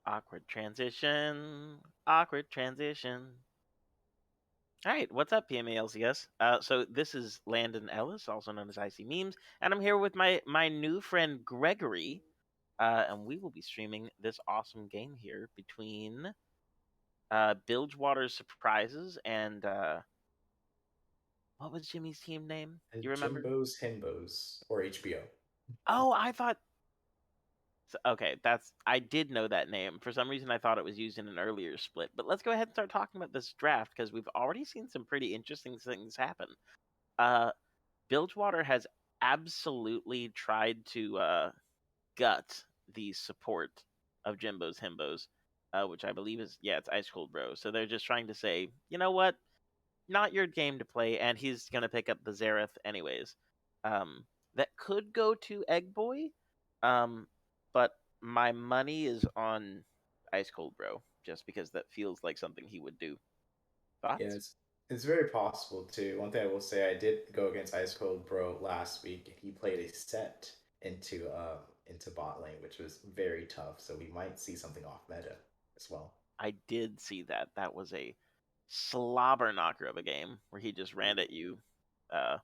Awkward transition. Awkward transition. All right, what's up, PMALCS? So this is Landon Ellis, also known as IC Memes, and I'm here with my new friend Gregory, and we will be streaming this awesome game here between Bilgewater's Surprises and what was Jimmy's team name? You remember? Jimbo's Himbos or HBO. Oh, I thought. Okay, I did know that name. For some reason, I thought it was used in an earlier split. But let's go ahead and start talking about this draft because we've already seen some pretty interesting things happen. Uh, Bilgewater has absolutely tried to gut the support of Jimbo's Himbos, which I believe is, yeah, it's Ice Cold Bro. So they're just trying to say, you know what? Not your game to play, and he's going to pick up the Zareth anyways. That could go to Egg Boy, but my money is on Ice Cold Bro, just because that feels like something he would do. Yeah, Thoughts? it's very possible too. One thing I will say, I did go against Ice Cold Bro last week, and he played a set into bot lane, which was very tough. So we might see something off meta as well. I did see that. That was a slobber knocker of a game where he just ran at you, uh,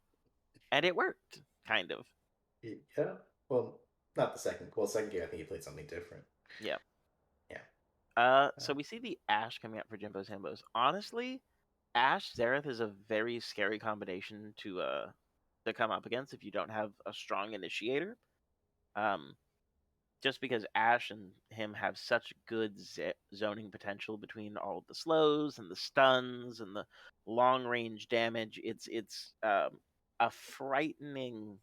and it worked, kind of. Yeah. Well, not the second. Well, second game I think he played something different. Yeah. Yeah. So we see the Ash coming up for Jimbo's Himbos. Honestly, Ash Zareth is a very scary combination to come up against if you don't have a strong initiator. Um, just because Ash and him have such good zoning potential between all of the slows and the stuns and the long range damage, it's a frightening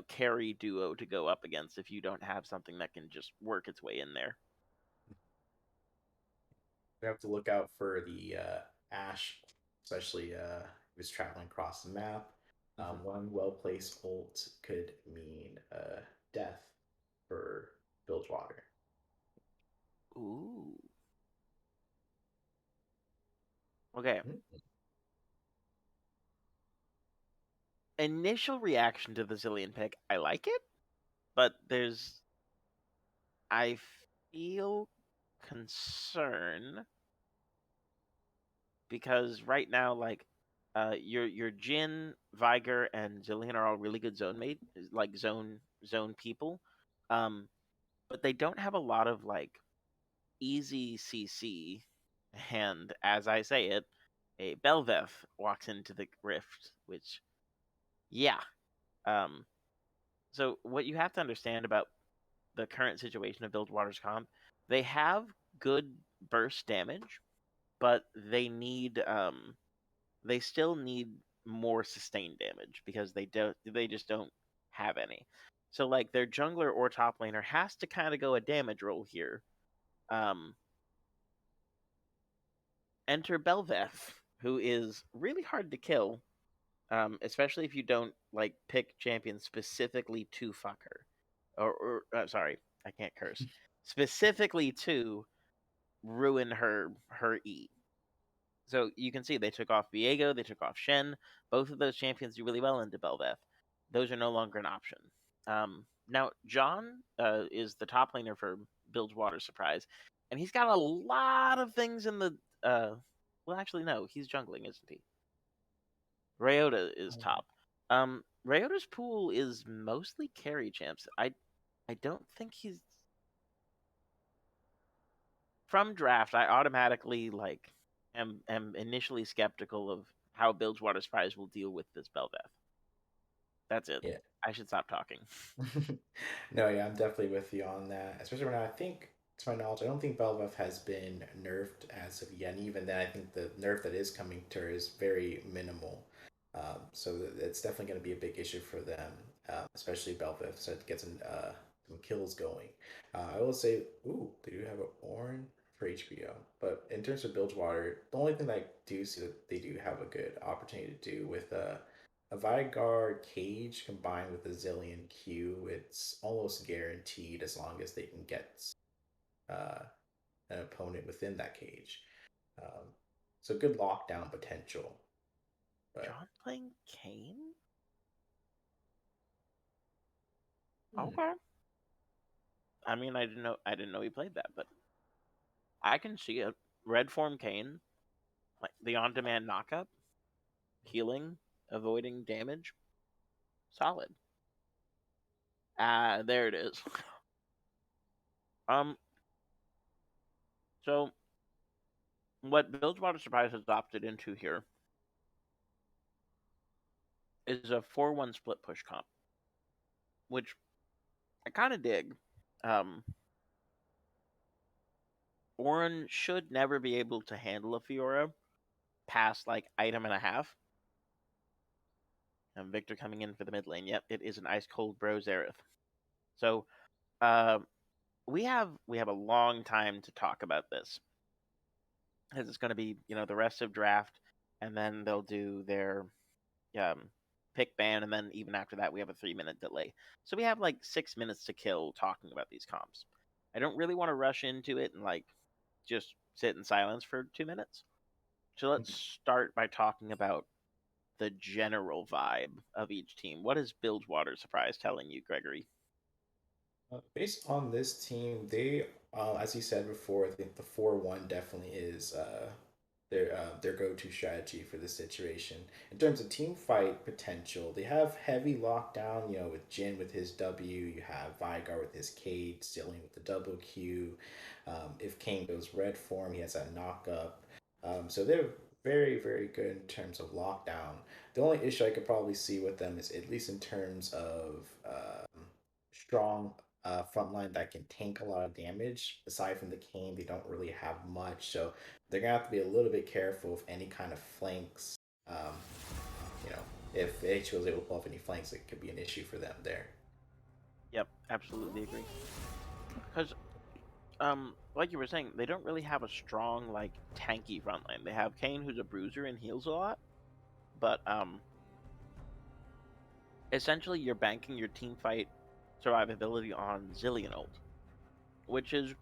carry duo to go up against if you don't have something that can just work its way in there. We have to look out for the Ash, especially if he's traveling across the map. Hmm. One well placed ult could mean death for Bilgewater. Ooh. Okay. Mhm. Initial reaction to the Zillion pick, I like it, but I feel concern because right now, like, your Jin, Viger, and Zillion are all really good like zone people, um, but they don't have a lot of like easy CC. And as I say it, a Belveth walks into the rift, which yeah. Um, so what you have to understand about the current situation of Bilgewater's comp, they have good burst damage, but they still need more sustained damage because they just don't have any. So like their jungler or top laner has to kind of go a damage roll here. Um, Enter Belveth, who is really hard to kill, especially if you don't like pick champions specifically to fuck her, or sorry, I can't curse. Specifically to ruin her E. So you can see they took off Viego, they took off Shen. Both of those champions do really well into Belveth. Those are no longer an option. Now John is the top laner for Bilgewater Surprise, and he's got a lot of things in the. Well, actually, no, he's jungling, isn't he? Ryota is top. Ryota's pool is mostly carry champs. I don't think he's from draft. I automatically like am initially skeptical of how Bilgewater's Prize will deal with this Belveth. That's it. Yeah. I should stop talking. No, yeah, I'm definitely with you on that. Especially right now, I think, to my knowledge, I don't think Belveth has been nerfed as of yet. And even then, I think the nerf that is coming to her is very minimal. So it's definitely going to be a big issue for them, especially Belveth, so it gets some kills going. I will say, ooh, they do have an Ornn for HBO. But in terms of Bilgewater, the only thing that I do see that they do have a good opportunity to do with a Veigar cage combined with a Zillion Q, it's almost guaranteed as long as they can get uh, an opponent within that cage. Um, so good lockdown potential. But John playing Kane? hmm, Okay. I mean, I didn't know he played that, but I can see it. Red form Kane, like the on-demand knockup, healing, avoiding damage, solid. Ah, there it is. Um, so what Bilgewater Surprise has opted into here is a 4-1 split push comp, which I kind of dig. Um, Orin should never be able to handle a Fiora past like item and a half. And Victor coming in for the mid lane. Yep, it is an ice cold bro Zareth. So uh, we have a long time to talk about this, because it's going to be the rest of draft, and then they'll do their um, pick ban, and then even after that we have a 3 minute delay. So we have like 6 minutes to kill talking about these comps. I don't really want to rush into it and like just sit in silence for 2 minutes. So let's start by talking about the general vibe of each team. What is Bilgewater Surprise telling you, Gregory? Based on this team, as you said before, I think the 4-1 definitely is their go to strategy for this situation. In terms of team fight potential, they have heavy lockdown. With Jin with his W, you have Vigar with his Cade, Zillion with the double Q. If Kane goes red form, he has that knock up. So they're very very good in terms of lockdown. The only issue I could probably see with them is at least in terms of strong front line that can tank a lot of damage. Aside from the cane, they don't really have much, so they're gonna have to be a little bit careful of any kind of flanks. Um, you know, if HBO is able to pull off any flanks, it could be an issue for them there. Yep, absolutely agree. Because like you were saying, they don't really have a strong like tanky front line. They have Kane, who's a bruiser and heals a lot, but essentially you're banking your team fight survivability on Zillion ult, which is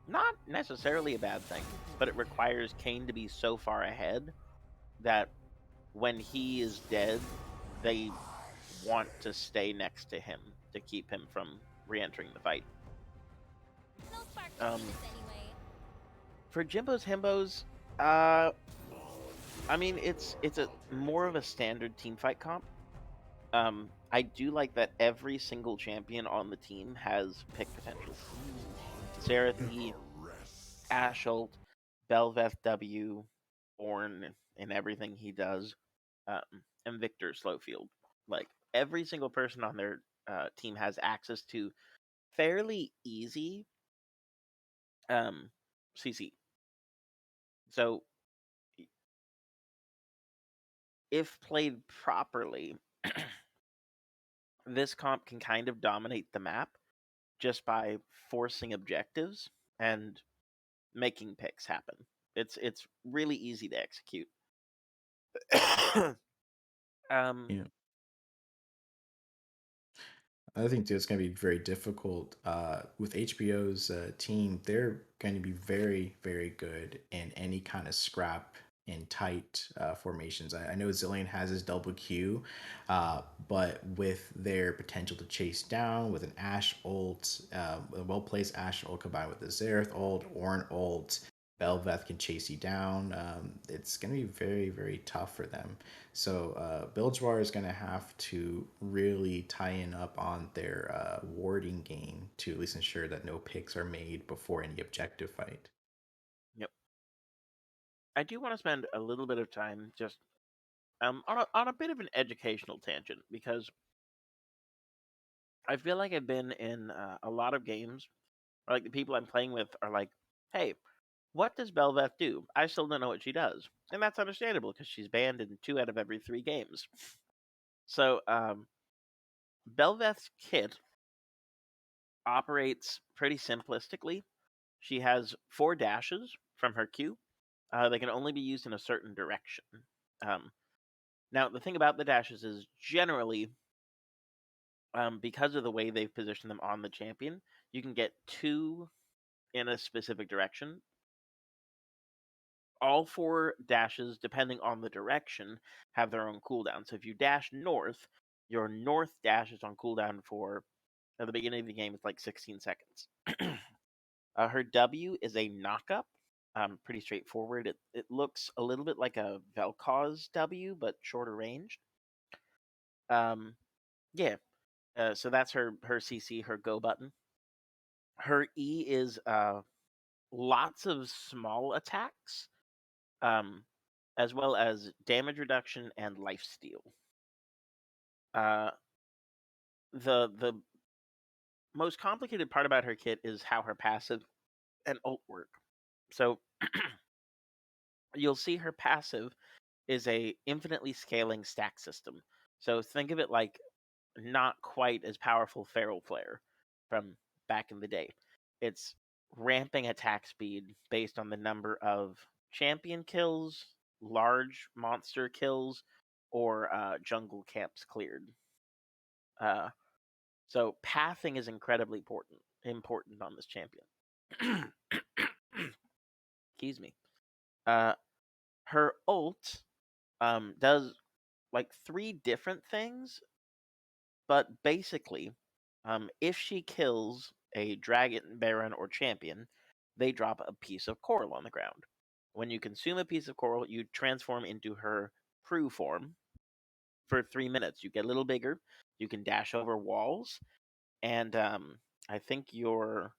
not necessarily a bad thing, but it requires Kane to be so far ahead that when he is dead, they want to stay next to him to keep him from re-entering the fight. No sparkle Um, penis anyway. for Jimbo's Himbos, uh, I mean it's a more of a standard team fight comp. I do like that every single champion on the team has pick potential. Seraph E, Ashult, Belveth W, Ornn in everything he does, um, and Victor Slowfield. Like every single person on their team has access to fairly easy CC. So if played properly, this comp can kind of dominate the map just by forcing objectives and making picks happen. It's really easy to execute. um, Yeah. I think it's going to be very difficult with HBO's team. They're going to be very, very good in any kind of scrap in tight formations. I know Zillion has his double Q, but with their potential to chase down with an Ash ult, a well placed Ash ult combined with the Xerath ult, Ornn ult, Belveth can chase you down. It's going to be very, very tough for them. So Bilgewater is going to have to really tie in up on their warding game to at least ensure that no picks are made before any objective fight. yep. I do want to spend a little bit of time just on a bit of an educational tangent, because I feel like I've been in a lot of games where like the people I'm playing with are like, "Hey, what does Belveth do? I still don't know what she does," and that's understandable because she's banned in 2 out of every 3 games. So Belveth's kit operates pretty simplistically. She has 4 dashes from her Q. They can only be used in a certain direction. Um, Now, the thing about the dashes is generally, because of the way they've positioned them on the champion, you can get 2 in a specific direction. All 4 dashes, depending on the direction, have their own cooldown. So if you dash north, your north dash is on cooldown for At the beginning of the game, it's like 16 seconds. Her W is a knockup. Pretty straightforward. It looks a little bit like a Vel'Koz W, but shorter range. Yeah. So that's her CC, her go button. Her E is lots of small attacks, um, as well as damage reduction and life steal. Uh, the most complicated part about her kit is how her passive and ult work. So you'll see her passive is a infinitely scaling stack system. So think of it like not quite as powerful Feral Flare from back in the day. It's ramping attack speed based on the number of champion kills, large monster kills, or jungle camps cleared. Uh, so pathing is incredibly important on this champion. Excuse me. Uh, her ult does like 3 different things, but basically, if she kills a dragon, baron, or champion, they drop a piece of coral on the ground. When you consume a piece of coral, you transform into her crew form for 3 minutes. You get a little bigger. You can dash over walls, and I think it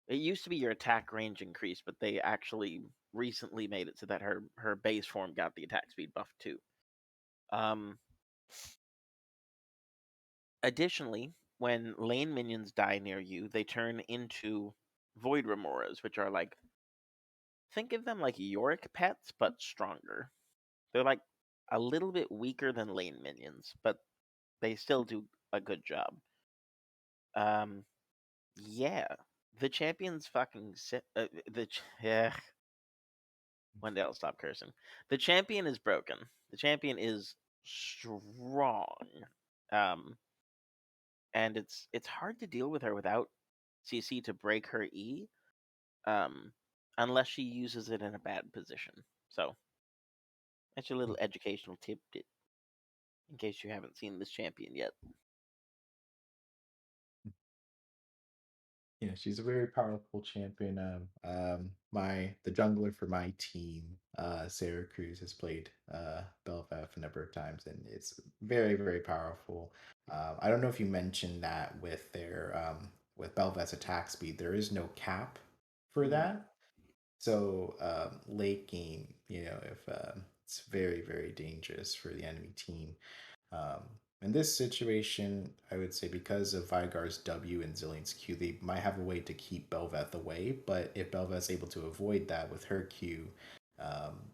used to be your attack range increased, but they actually recently made it so that her base form got the attack speed buff too. Um, Additionally, when lane minions die near you, they turn into void remoras, which are like, think of them like Yorick pets but stronger. They're like a little bit weaker than lane minions, but they still do a good job. Um, yeah, the champion's fucking yeah. One day I'll stop cursing. The champion is broken. The champion is strong. Um, and it's hard to deal with her without CC to break her E, um, unless she uses it in a bad position. So that's your little educational tip, in case you haven't seen this champion yet. Yeah, she's a very powerful champion. The jungler for my team, Sarah Cruz, has played Bel'Veth a number of times, and it's very, very powerful. I don't know if you mentioned that with their with Bel'Veth's attack speed, there is no cap for Mm. that. So late game, if it's very, very dangerous for the enemy team. Um, in this situation, I would say because of Vigar's W and Zillion's Q, they might have a way to keep Bel'Veth away. But if Bel'Veth's able to avoid that with her Q, um,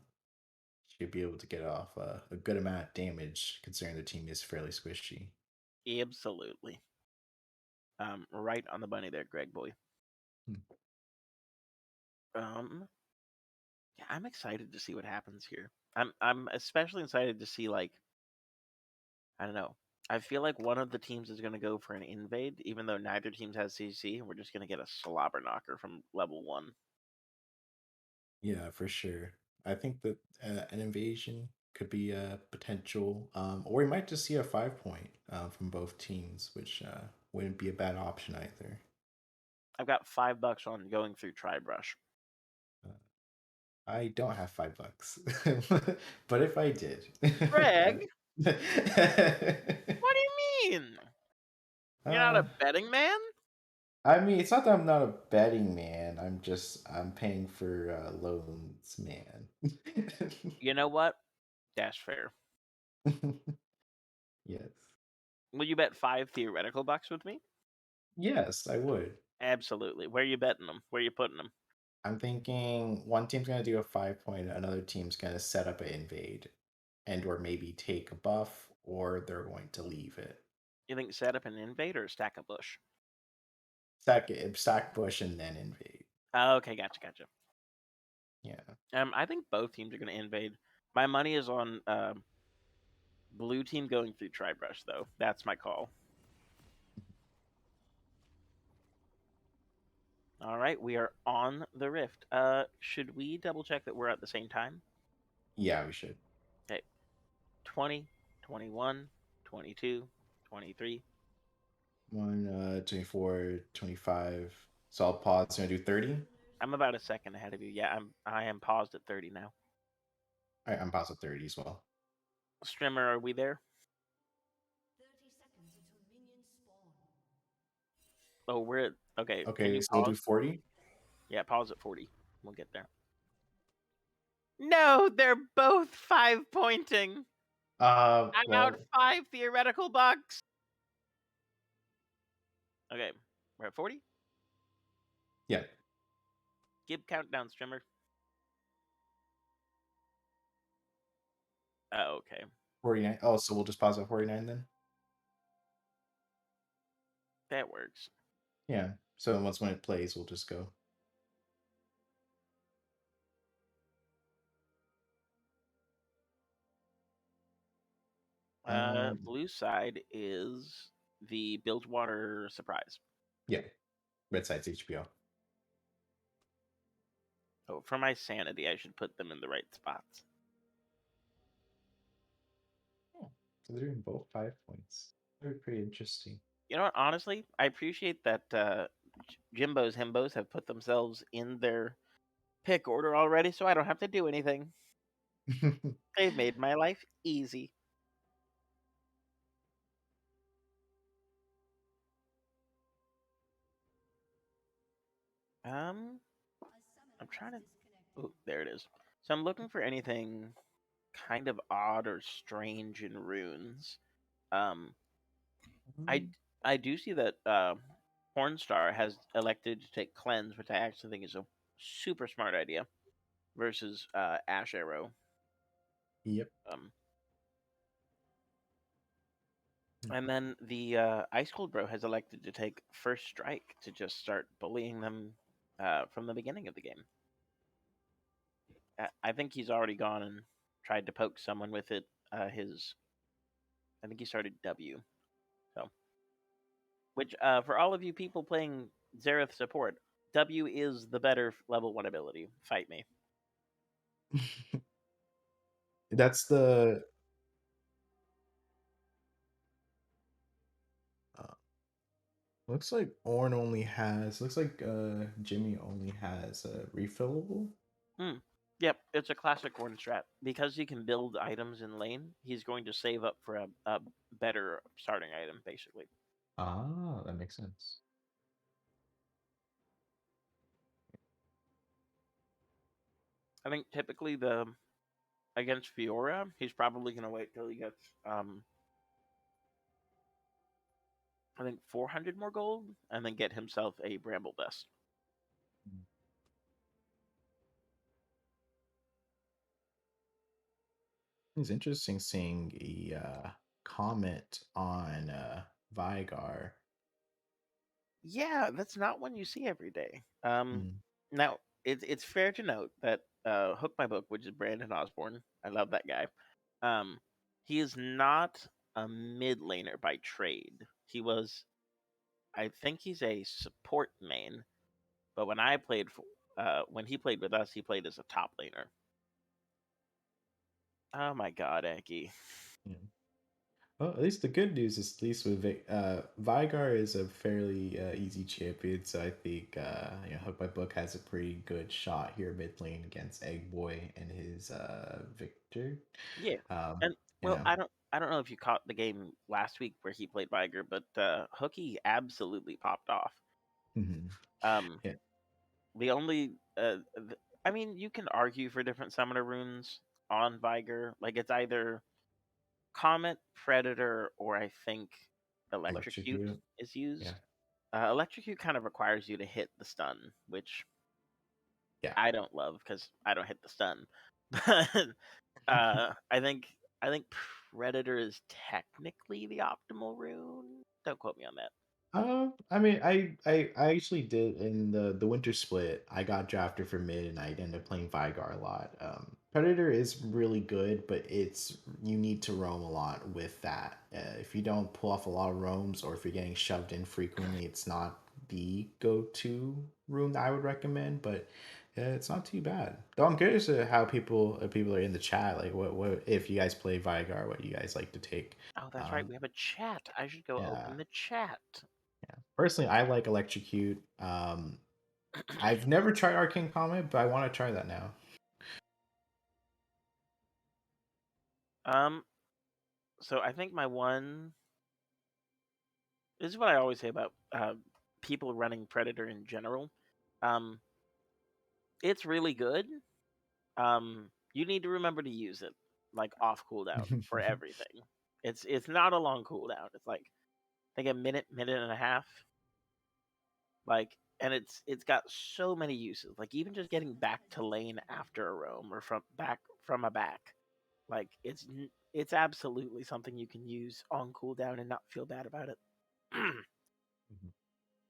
she'd be able to get off a good amount of damage, considering the team is fairly squishy. Absolutely. Right on the bunny there, Greg boy. Hmm. Yeah, I'm excited to see what happens here. I'm especially excited to see, like, I don't know. I feel like one of the teams is going to go for an invade, even though neither team has CC, and we're just going to get a slobber knocker from level 1. Yeah, for sure. I think that an invasion could be a potential, or we might just see a 5 point from both teams, which wouldn't be a bad option either. I've got $5 on going through Tribrush. Uh, I don't have $5, but if I did, Greg, I- what do you mean? You're not uh, a betting man? I mean, it's not that I'm not a betting man. I'm paying for loans, man. You know what? That's fair. Yes, Will you bet 5 theoretical bucks with me? yes, I would. Absolutely. Where you betting them? Where you putting them? I'm thinking one team's gonna do a 5 point, another team's gonna set up an invade, and or maybe take a buff, or they're going to leave it. You think set up an invade or stack a bush? Stack bush and then invade. Oh, okay, gotcha. Yeah. I think both teams are going to invade. My money is on blue team going through Tribrush, though. That's my call. All right, we are on the Rift. Should we double check that we're at the same time? Yeah, we should. Okay, 20, 21, 22, 23. One, 24, 25. So I'll pause. You want to do 30? I'm about a second ahead of you. Yeah, I am paused at 30 now. All right, I'm paused at 30 as well. Strimmer, are we there? 30 seconds until minions spawn. Oh, we're at okay. Can Okay, you so we'll do pause? 40. Yeah, pause at 40. We'll get there. No, they're both 5 pointing. I'm out Well, 5 theoretical bucks. Okay, we're at 40. yeah, Give countdown, Strimmer. Okay. 49. Oh, so we'll just pause at 49 then? That works. Yeah. So once when it plays, we'll just go. Blue side is the Bilgewater surprise. Yeah. Red side's HBO. Oh, for my sanity, I should put them in the right spots. Oh, so they're doing both 5 points. They're pretty interesting. You know what? Honestly, I appreciate that Jimbos Himbos have put themselves in their pick order already, so I don't have to do anything. They've made my life easy. I'm trying to. Oh, there it is. So I'm looking for anything kind of odd or strange in runes. Um, I I do see that Hornstar has elected to take cleanse, which I actually think is a super smart idea, versus Ash Arrow. Yep. Um, and then the Ice Cold Bro has elected to take First Strike to just start bullying them from the beginning of the game. I think he's already gone and tried to poke someone with it. I think he started W. So, which for all of you people playing Xerath support, W is the better level 1 ability. Fight me. That's the. Uh, looks like Orn only has. Looks like Jimmy only has refillable. Hmm. Yep, it's a classic Horn strat. Because he can build items in lane, he's going to save up for a better starting item, basically. Ah, that makes sense. I think typically against Fiora, he's probably going to wait till he gets I think 400 more gold, and then get himself a Bramble Vest. It's interesting seeing a comment on Vigar. Yeah, that's not one you see every day. Mm. Now it's fair to note that Hook My Book, which is Brandon Osborne, I love that guy. He is not a mid laner by trade. He was, I think he's a support main, but when he played with us, he played as a top laner. Oh my god, Aggie. Yeah. Well, at least the good news is, at least with Vigar is a fairly easy champion, so I think Hook by Book has a pretty good shot here mid lane against Egg Boy and his Victor. Yeah, Um, and you well, know, I don't know if you caught the game last week where he played Viger, but Hooky absolutely popped off. mhm. Um, Yeah. the only, I mean, you can argue for different summoner runes on Viger. Like it's either Comet, Predator, or I think Electrocute Electrocute. is used. Yeah. Electrocute kind of requires you to hit the stun, which Yeah. I don't love because I don't hit the stun. I think Predator is technically the optimal rune. Don't quote me on that. I mean, I actually did in the winter split. I got drafted for mid, and I ended up playing Vigar a lot. Predator is really good, but it's you need to roam a lot with that. If you don't pull off a lot of roams, or if you're getting shoved in frequently, it's not the go-to room that I would recommend. But it's not too bad. Though I'm curious to how people are in the chat. Like, what if you guys play Vigar? What you guys like to take? Oh, that's right. Um, We have a chat. I should go yeah. open the chat. personally, I like Electrocute. I've never tried Arcane Comet, but I want to try that now. Um, so I think my one. This is what I always say about people running Predator in general. Um, it's really good. You need to remember to use it like off cooldown for everything. It's not a long cooldown. It's like I think a minute, minute and a half. Like, and it's got so many uses. Like even just getting back to lane after a roam or from a back. Like it's absolutely something you can use on cooldown and not feel bad about it.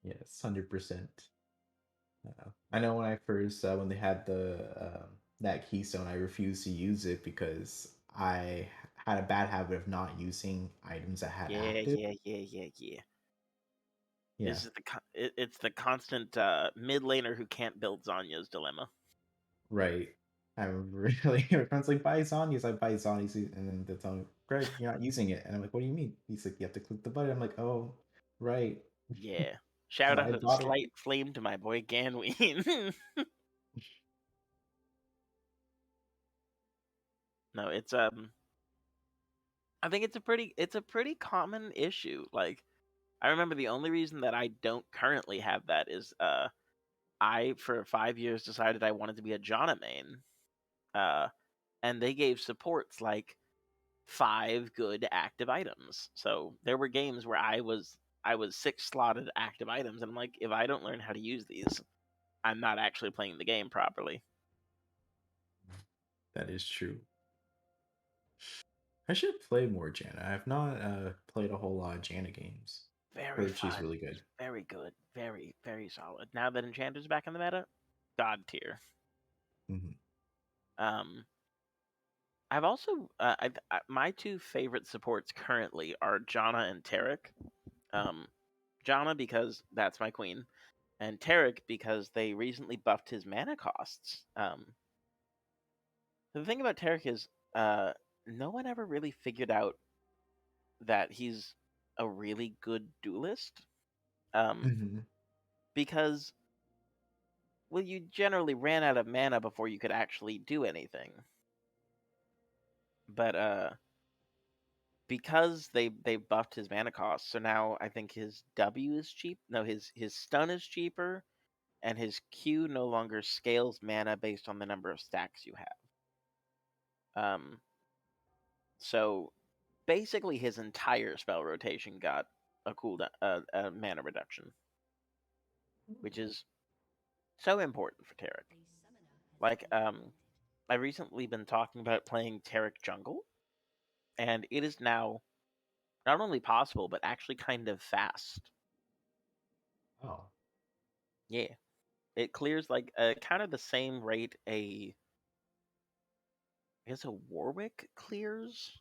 Yes, 100%. I know when I first when they had the that keystone, I refused to use it because I had a bad habit of not using items that had Yeah, active. yeah. Yeah, This is it's the constant mid laner who can't build Zanya's dilemma. right. I'm really my friend's like buy Zonies, I buy Zonies, and then they tell me, Greg, you're not using it, and I'm like, what do you mean? He's like, you have to click the button. I'm like, oh, right. Yeah. Shout out I to the bought it. slight flame to my boy Ganween. No, it's I think it's a pretty common issue. Like I remember the only reason that I don't currently have that is I for 5 years decided I wanted to be a Janna main. Uh and they gave supports like 5 good active items. So there were games where I was 6 slotted active items and I'm like if I don't learn how to use these, I'm not actually playing the game properly. That is true. I should play more Janna. I have not played a whole lot of Janna games. Very Heard she's fun. really good. Very good. Very solid. Now that Enchanter's back in the meta, god tier. Hmm. Um, I've also my two favorite supports currently are Janna and Tarek. Um, Janna because that's my queen, and Tarek because they recently buffed his mana costs. The thing about Tarek is, no one ever really figured out that he's a really good duelist. Um, Hmm. because well, you generally ran out of mana before you could actually do anything. But because they buffed his mana cost, so now I think his W is cheap. No, his stun is cheaper, and his Q no longer scales mana based on the number of stacks you have. So basically his entire spell rotation got a cooldown, a mana reduction, which is so important for Tarek. A summoner has Like, been promoted. I've recently been talking about playing Tarek jungle, and it is now not only possible but actually kind of fast. Oh, Yeah, it clears like kind of the same rate I guess a Warwick clears,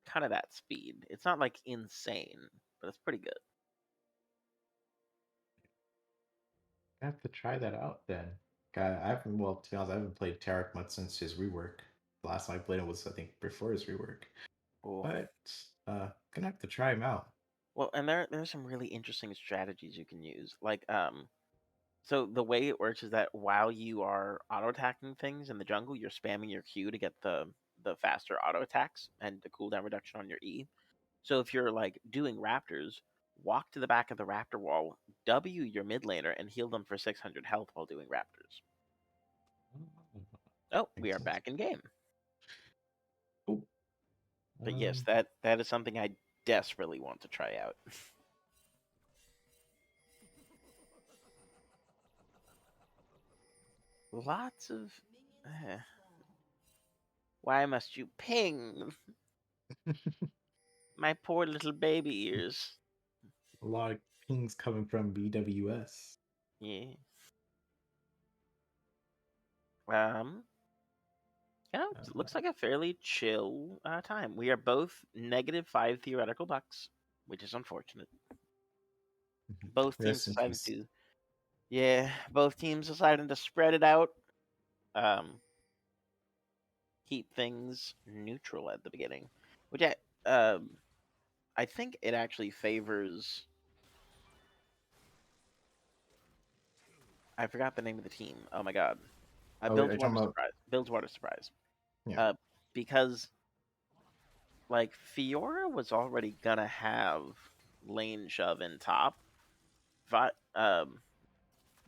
kind of that speed. It's not like insane, but it's pretty good. I have to try that out then. I haven't, well, to be honest, I haven't played Tarek much since his rework. The last time I played him was, I think, before his rework. Cool. But gonna have to try him out. Well, and there's some really interesting strategies you can use. Like so the way it works is that while you are auto attacking things in the jungle, you're spamming your Q to get the faster auto attacks and the cooldown reduction on your E. So if you're like doing raptors, walk to the back of the raptor wall, W your mid laner, and heal them for 600 health while doing raptors. Oh, we Makes are sense. back in game. Cool. But yes, Um, that is something I desperately want to try out. Lots of. Minions eh, have spawned. why must you ping? My poor little baby ears. a lot of pings coming from BWS. Yeah. Um. It Uh, looks like a fairly chill time. We are both -5 theoretical bucks, which is unfortunate. Both teams Rest in deciding peace. to, yeah, both teams deciding to spread it out. Um, keep things neutral at the beginning, which I think it actually favors I forgot the name of the team. Oh my god. Oh, are you talking about? Builds Water Surprise. Yeah. Because like Fiora was already gonna have lane shove in top. Vi- um,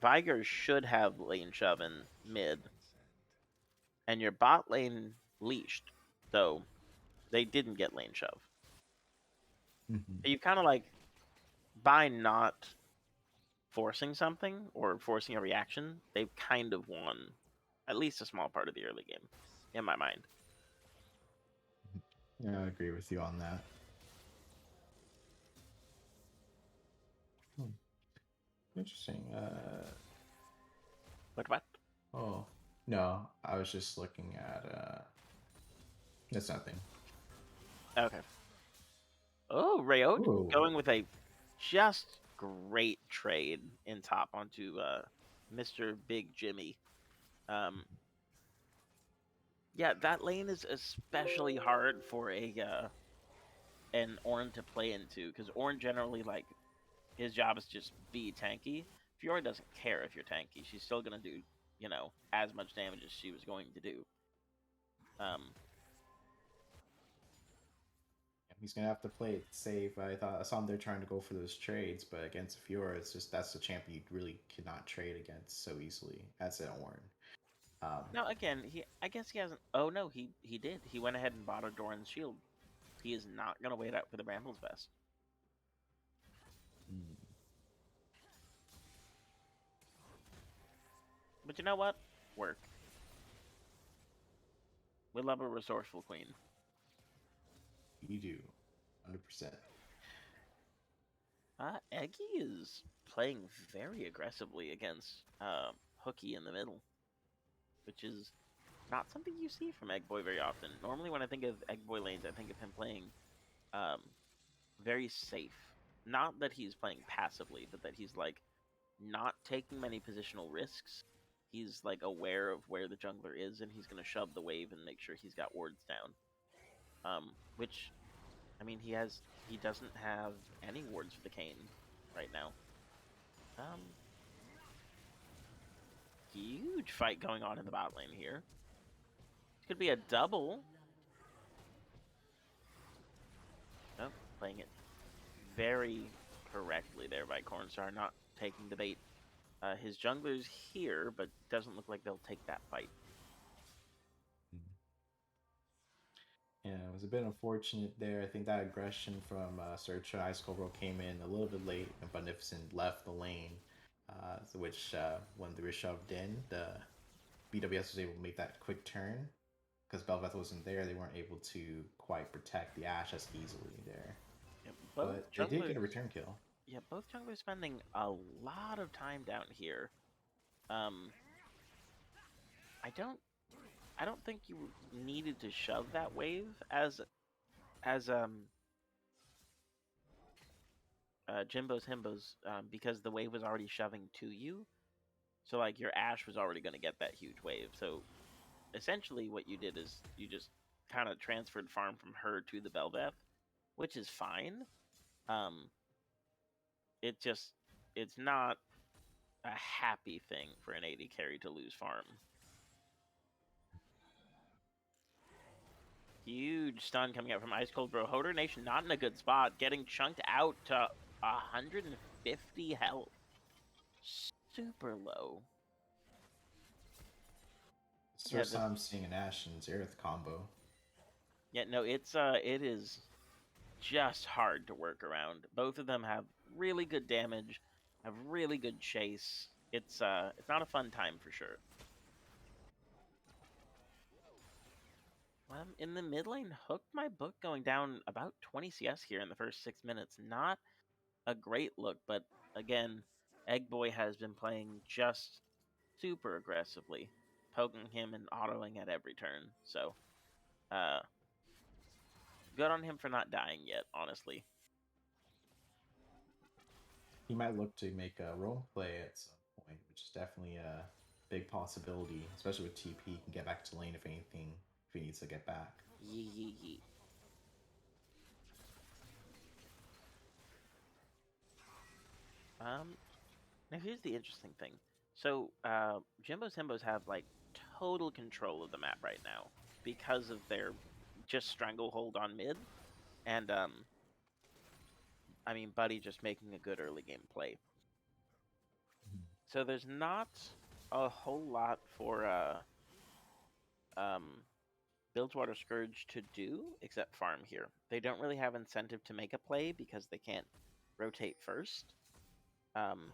Viger should have lane shove in mid, and your bot lane leashed, so they didn't get lane shove. Hmm. You kind of like by not forcing something or forcing a reaction, they've kind of won at least a small part of the early game, in my mind. Yeah, I agree with you on that. Hmm. Interesting. What? Oh no, I was just looking at. That's nothing. Okay. Oh, Rayode Ooh. going with a just great trade in top onto Mr. Big Jimmy. Um, yeah, that lane is especially hard for a an Ornn to play into because Ornn generally like his job is just be tanky. Fiora doesn't care if you're tanky; she's still gonna do as much damage as she was going to do. Um, He's gonna have to play it safe. I saw him there trying to go for those trades, but against Fiora, it's just that's the champion you really cannot trade against so easily as an Ornn. now again, I guess he hasn't. Oh no, he did. He went ahead and bought a Doran's shield. He is not gonna wait out for the Brambles Vest. Mm. But you know what? Work. We love a resourceful queen. You do, 100%. Eggy is playing very aggressively against Hooky in the middle, which is not something you see from Eggboy very often. Normally, when I think of Eggboy lanes, I think of him playing um, very safe. Not that he's playing passively, but that he's like not taking many positional risks. He's like aware of where the jungler is, and he's gonna shove the wave and make sure he's got wards down. Which, I mean, he doesn't have any wards for the Kayn right now. Um, Huge fight going on in the bot lane here. It could be a double. Oh, playing it very correctly there by Cornstar, not taking the bait. His jungler's here, but doesn't look like they'll take that fight. Yeah, it was a bit unfortunate there. I think that aggression from Search and Ice Cobra came in a little bit late, and Beneficent left the lane, which when they were shoved in, the BWS was able to make that quick turn. Because Belveth wasn't there, they weren't able to quite protect the Ashe as easily there. Yeah, But they did get a return kill. Yeah, both junglers spending a lot of time down here. Um, I don't, I don't think you needed to shove that wave as Jimbo's Himbos because the wave was already shoving to you. So like your Ashe was already going to get that huge wave. So essentially, what you did is you just kind of transferred farm from her to the Belveth, which is fine. Um, it just it's not a happy thing for an AD carry to lose farm. Huge stun coming out from Ice Cold Bro. Hoder Nation not in a good spot, getting chunked out to 150 health. Super low. It's the Yeah, first time I'm seeing an Ashe and Xerath combo. yeah, no, it is just hard to work around. Both of them have really good damage, have really good chase. It's not a fun time for sure. In the mid lane, hooked my book going down about 20 CS here in the first 6 minutes. Not a great look, but again, Eggboy has been playing just super aggressively, poking him and autoing at every turn. So, uh, good on him for not dying yet, honestly. He might look to make a role play at some point, which is definitely a big possibility, especially with TP. He can get back to lane if anything, if he needs to get back. Yee yee yee. Now here's the interesting thing. So Jimbo's Himbos have like total control of the map right now because of their just stranglehold on mid, and I mean Buddy just making a good early game play. So there's not a whole lot for um, Bilgewater Scourge to do except farm here. They don't really have incentive to make a play because they can't rotate first. Um,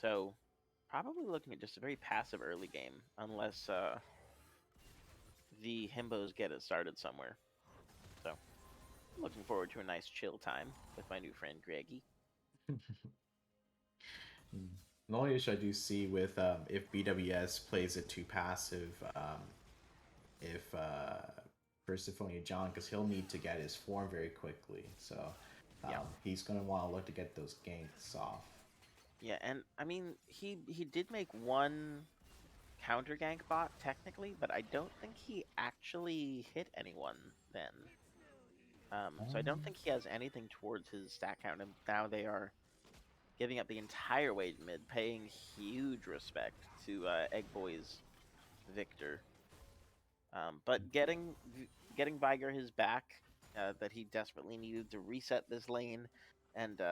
so probably looking at just a very passive early game unless the Himbos get it started somewhere. So looking forward to a nice chill time with my new friend Greggy. The only issue I do see with if BWS plays it too passive, if for Symphonia John, because he'll need to get his form very quickly. So Yeah. he's going to want to look to get those ganks off. Yeah, and I mean he did make one counter gank bot technically, but I don't think he actually hit anyone then. So I don't think he has anything towards his stat count, and now they are giving up the entire wave mid, paying huge respect to Egg Boy's Victor. But getting Viger his back that he desperately needed to reset this lane and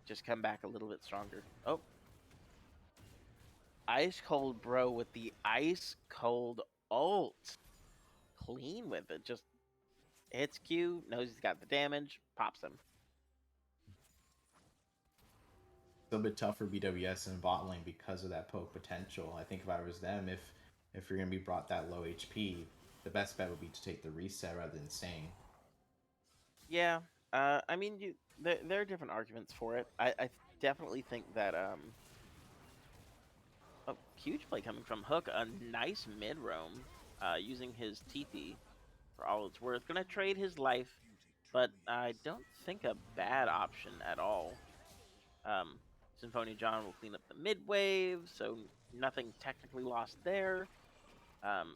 just come back a little bit stronger. Oh, ice cold bro with the ice cold ult, clean with it. Just hits Q, knows he's got the damage, pops him. It's a bit tough for BWS in bot lane because of that poke potential. I think if I was them, if you're gonna be brought that low HP, the best bet would be to take the reset rather than staying. Yeah, I mean, there are different arguments for it. I definitely think that oh, huge play coming from Hook, a nice mid roam, using his TP for all it's worth. Gonna trade his life, but I don't think a bad option at all. Symphonia John will clean up the mid wave, so nothing technically lost there. Um,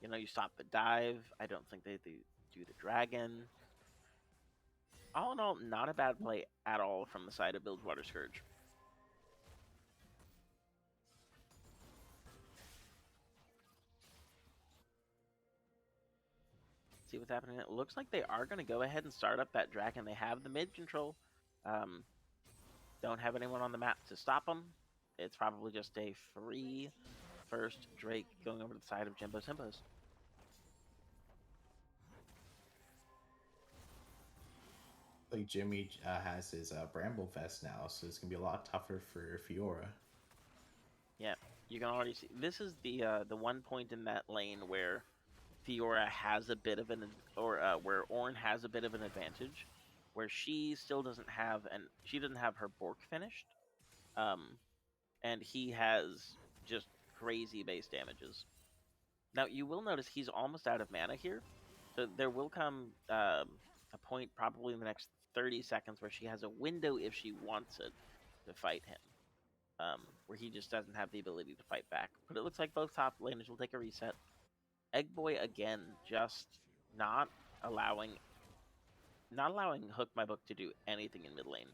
you stop the dive. I don't think they do the dragon. All in all, not a bad play at all from the side of Bilgewater Scourge. See what's happening. It looks like they are going to go ahead and start up that dragon. They have the mid control. Um, don't have anyone on the map to stop them. It's probably just a free first Drake going over to the side of Jimbo Simpos. Like Jimmy has his Bramble Vest now, so it's gonna be a lot tougher for Fiora. Yeah, you can already see. This is the one point in that lane where Fiora has a bit of where Ornn has a bit of an advantage, where she still doesn't have she doesn't have her Bork finished, and he has just crazy base damages. Now you will notice he's almost out of mana here, so there will come a point probably in the next 30 seconds where she has a window if she wants it to fight him, where he just doesn't have the ability to fight back. But it looks like both top laners will take a reset. Egg Boy again, just not allowing Hook My Book to do anything in mid lane.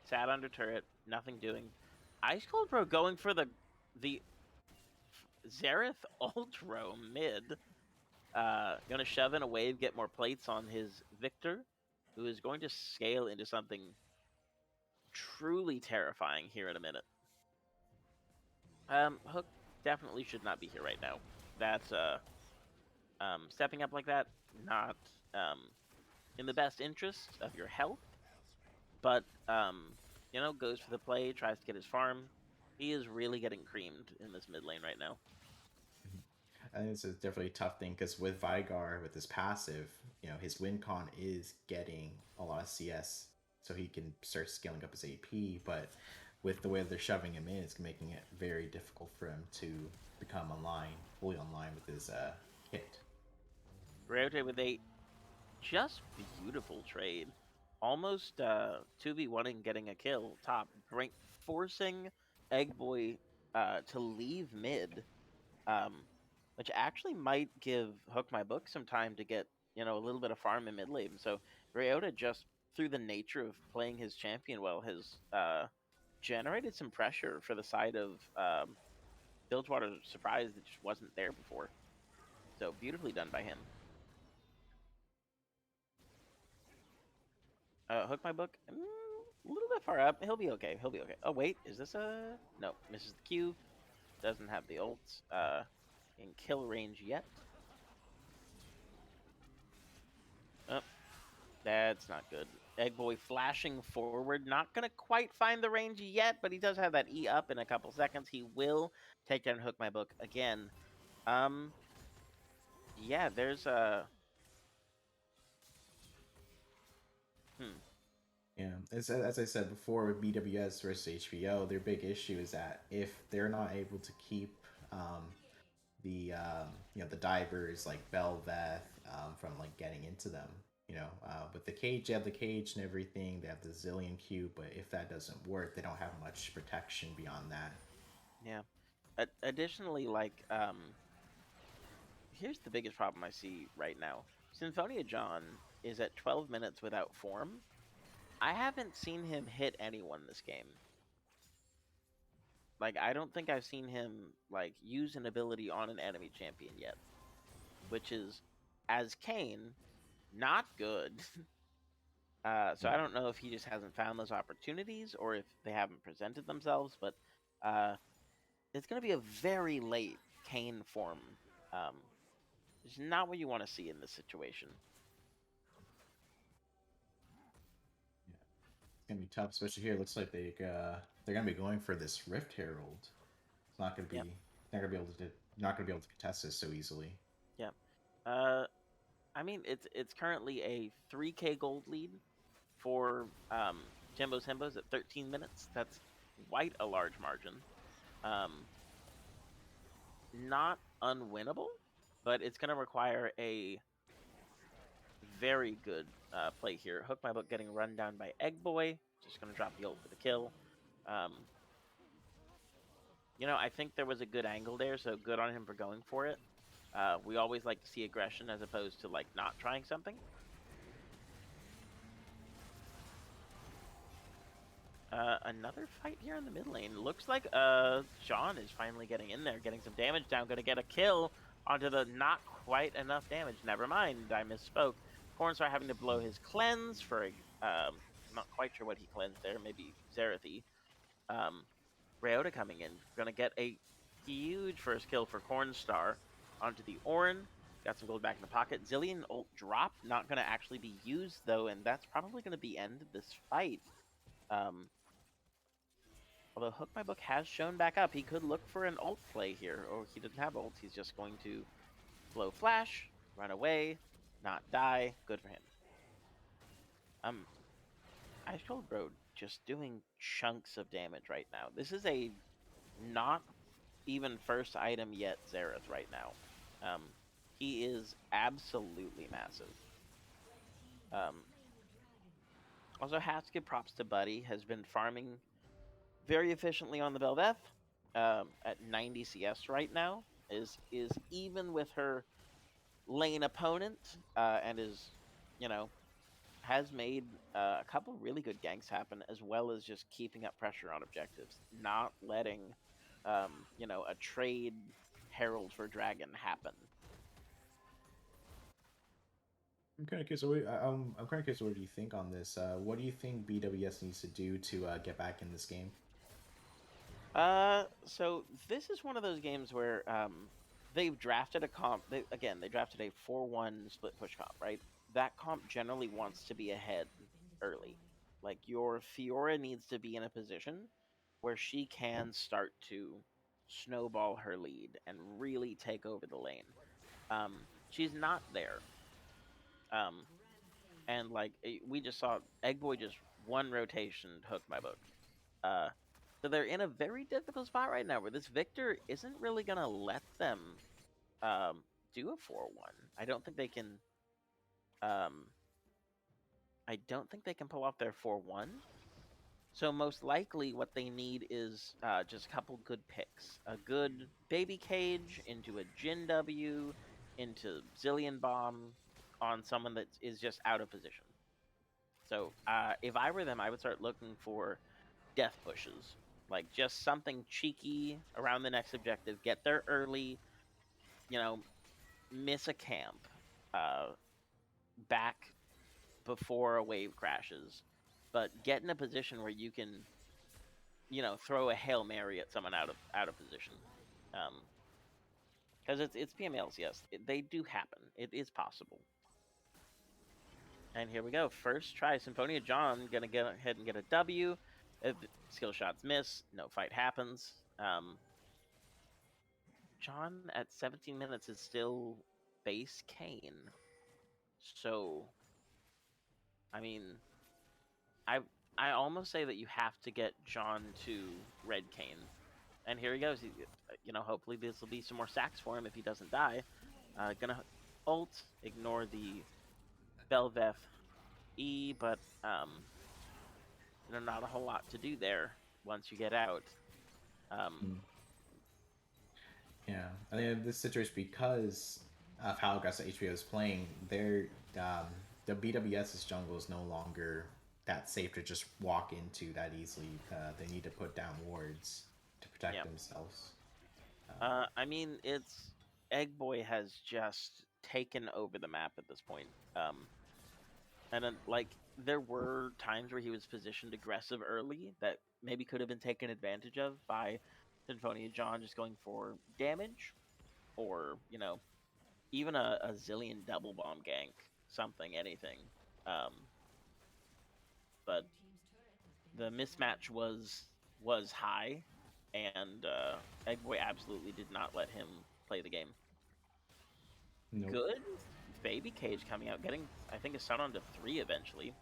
Sat under turret, nothing doing. Ice Cold Bro going for the Xerath Ultro mid. Gonna shove in a wave, get more plates on his Victor, who is going to scale into something truly terrifying here in a minute. Hook definitely should not be here right now. That's stepping up like that, not in the best interest of your health, but goes for the play, tries to get his farm. He is really getting creamed in this mid lane right now. I think this is definitely a tough thing because with Vigar, with his passive, his win con is getting a lot of CS, so he can start scaling up his AP. But with the way they're shoving him in, it's making it very difficult for him to become fully online with his hit. Rayote with a just beautiful trade. Almost 2v1ing getting a kill top, forcing Egg Boy to leave mid, which actually might give Hook My Book some time to get a little bit of farm in mid lane. So Ryota, just through the nature of playing his champion well, has generated some pressure for the side of Bilgewater. Surprised it just wasn't there before. So beautifully done by him. Hook my book. A little bit far up. He'll be okay. He'll be okay. Oh wait, is this a no? Misses the Q. Doesn't have the ults in kill range yet. Oh, that's not good. Egg Boy flashing forward. Not going to quite find the range yet, but he does have that E up in a couple seconds. He will take down Hook My Book again. Yeah, there's a... Yeah, as I said before, with BWS versus HBO, their big issue is that if they're not able to keep the divers like Belveth from like getting into them, with the cage, they have the cage and everything, they have the zillion Q, but if that doesn't work, they don't have much protection beyond that. Yeah. Additionally, like, here's the biggest problem I see right now. Symphonia John is at 12 minutes without form. I haven't seen him hit anyone this game. Like, I don't think I've seen him, like, use an ability on an enemy champion yet. Which is, as Kane, not good. So I don't know if he just hasn't found those opportunities or if they haven't presented themselves, but it's going to be a very late Kane form. It's not what you want to see in this situation. Yeah, it's gonna be tough, especially here. It looks like they're gonna be going for this Rift Herald. It's not gonna be Yep. not gonna be able to contest this so easily. Yeah. I mean, it's currently a 3K gold lead for Jimbo's Himbos at 13 minutes. That's quite a large margin. Not unwinnable, but it's going to require a very good play here. Hook My Book getting run down by Egg Boy. Just going to drop the ult for the kill. I think there was a good angle there, so good on him for going for it. We always like to see aggression as opposed to like not trying something. Another fight here in the mid lane. Looks like John is finally getting in there, getting some damage down, going to get a kill onto the not quite enough damage. Never mind, I misspoke. Cornstar having to blow his cleanse for I'm not quite sure what he cleansed there, maybe Xerathi. Ryota coming in, going to get a huge first kill for Cornstar onto the Orin. Got some gold back in the pocket. Zillion ult drop, not going to actually be used though, and that's probably going to be end of this fight. Although Hook My Book has shown back up, he could look for an ult play here, or he doesn't have ult. He's just going to slow flash, run away, not die. Good for him. Ice Cold Road just doing chunks of damage right now. This is a not even first item yet Xerath right now. He is absolutely massive. Also, has to give props to Buddy, has been farming very efficiently on the Belveth at 90 CS right now. Is even with her lane opponent and is, has made a couple really good ganks happen, as well as just keeping up pressure on objectives, not letting, a trade Herald for Dragon happen. I'm kind of curious. I'm kind of curious. What do you think on this? What do you think BWS needs to do to get back in this game? So this is one of those games where they've drafted a comp. They drafted a 4-1 split push comp, right? That comp generally wants to be ahead early. Like your Fiora needs to be in a position where she can start to snowball her lead and really take over the lane. She's not there. And like we just saw, Egg Boy just one rotation hooked my book. So they're in a very difficult spot right now, where this Victor isn't really gonna let them do a 4-1. I don't think they can. I don't think they can pull off their 4-1. So most likely, what they need is just a couple good picks: a good baby cage into a Jin W, into Zillion Bomb on someone that is just out of position. So if I were them, I would start looking for death pushes, like just something cheeky around the next objective. Get there early, you know, miss a camp, back before a wave crashes, but get in a position where you can, throw a Hail Mary at someone out of position. Because it's PMLs, yes, they do happen. It is possible. And here we go. First try, Symphonia John gonna get ahead and get a W. If skill shots miss, no fight happens. John at 17 minutes is still base Kane. So, I mean, I I almost say that you have to get John to red Kane. And here he goes. Hopefully this will be some more sacks for him if he doesn't die. Gonna ult, ignore the Belveth E, but not a whole lot to do there once you get out. Yeah, I think this situation, because of how aggressive HBO is playing, the BWS's jungle is no longer that safe to just walk into that easily. They need to put down wards to protect Yeah. themselves. I mean, it's Egg Boy has just taken over the map at this point. And then, there were times where he was positioned aggressive early that maybe could have been taken advantage of by Symphonia John just going for damage, or even a zillion double bomb gank, something, anything. But the mismatch was high, and Egg Boy absolutely did not let him play the game. Nope. Good baby cage coming out, getting, I think, a stun onto 3 eventually.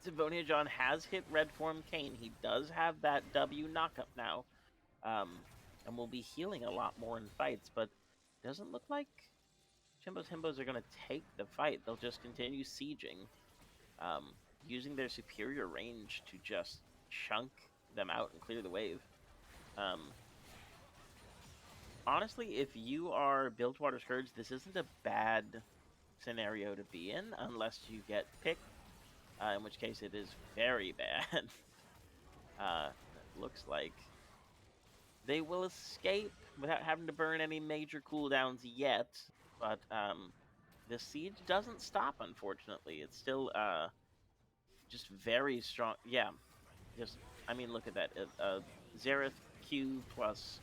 Symphonia John has hit red form Kane. He does have that W knockup now, and will be healing a lot more in fights, but doesn't look like Chimbos Himbos are going to take the fight. They'll just continue sieging, using their superior range to just chunk them out and clear the wave. Honestly, if you are Bilgewater Scourge, this isn't a bad scenario to be in unless you get picked, in which case it is very bad. It looks like they will escape without having to burn any major cooldowns yet, but the siege doesn't stop, unfortunately. It's still just very strong. Yeah, look at that. Xerath Q plus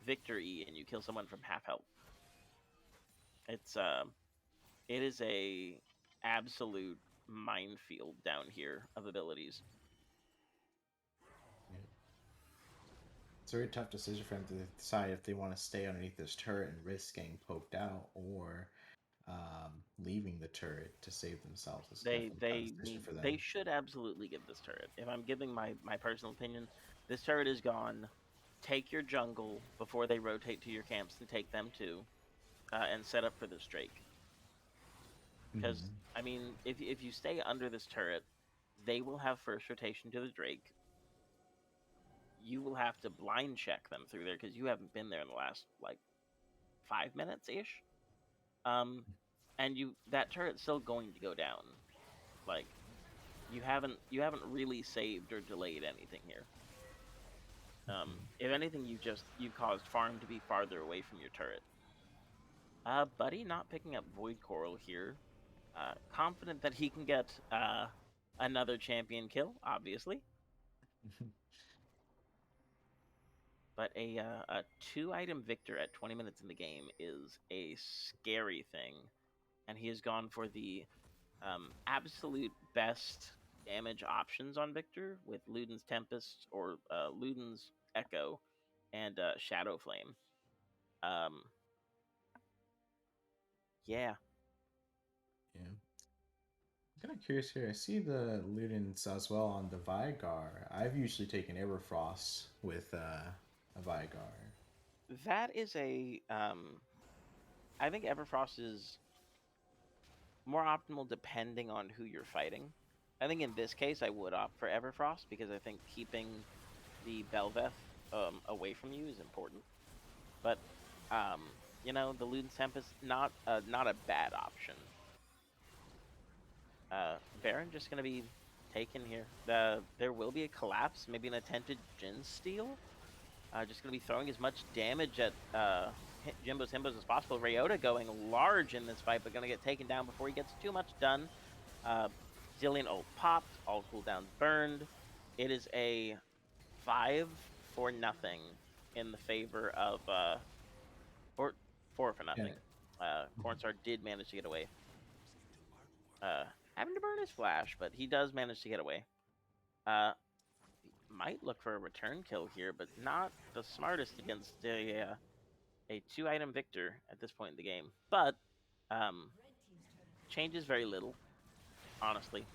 Victory, and you kill someone from half health. It is a absolute minefield down here of abilities. It's a very tough decision for them to decide if they want to stay underneath this turret and risk getting poked out, or leaving the turret to save themselves. It's definitely a tough decision for them. They should absolutely give this turret. If I'm giving my personal opinion, this turret is gone. Take your jungle before they rotate to your camps and take them too, and set up for this Drake. Because if you stay under this turret, they will have first rotation to the Drake. You will have to blind check them through there because you haven't been there in the last 5 minutes ish. And that turret's still going to go down. You haven't really saved or delayed anything here. If anything, you've caused farm to be farther away from your turret. Buddy not picking up Void Coral here. Confident that he can get another champion kill, obviously. But a 2-item victor at 20 minutes in the game is a scary thing. And he has gone for the absolute best damage options on Victor with Luden's Tempest or Luden's Echo and Shadow Flame. Yeah. I'm kind of curious here. I see the Ludens as well on the Vigar. I've usually taken Everfrost with a Vigar. That is I think Everfrost is more optimal depending on who you're fighting. I think in this case I would opt for Everfrost because I think keeping the Belveth away from you is important. But the Luden's Tempest, not a bad option. Baron just gonna be taken here. There will be a collapse, maybe an attempted Jin steal. Just going to be throwing as much damage at Jimbo's Himbos as possible. Ryota going large in this fight, but going to get taken down before he gets too much done. Zillion ult popped, all cooldowns burned. It is a 5-0 in the favor of or 4-0. Cornstar did manage to get away. Having to burn his flash, but he does manage to get away. Might look for a return kill here, but not the smartest against a 2-item victor at this point in the game. But changes very little, honestly.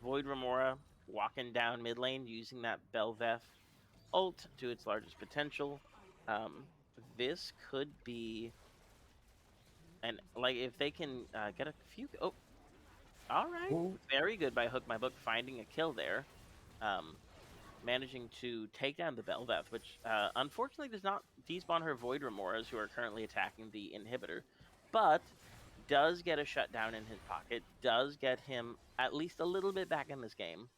Void Remora walking down mid lane using that Bel'Veth ult to its largest potential. This could be, and like if they can get a few. Oh, all right, Ooh. very good by Hook My Book finding a kill there. Managing to take down the Bel'Veth, which unfortunately does not despawn her Void Remoras, who are currently attacking the inhibitor, but does get a shutdown in his pocket, does get him at least a little bit back in this game,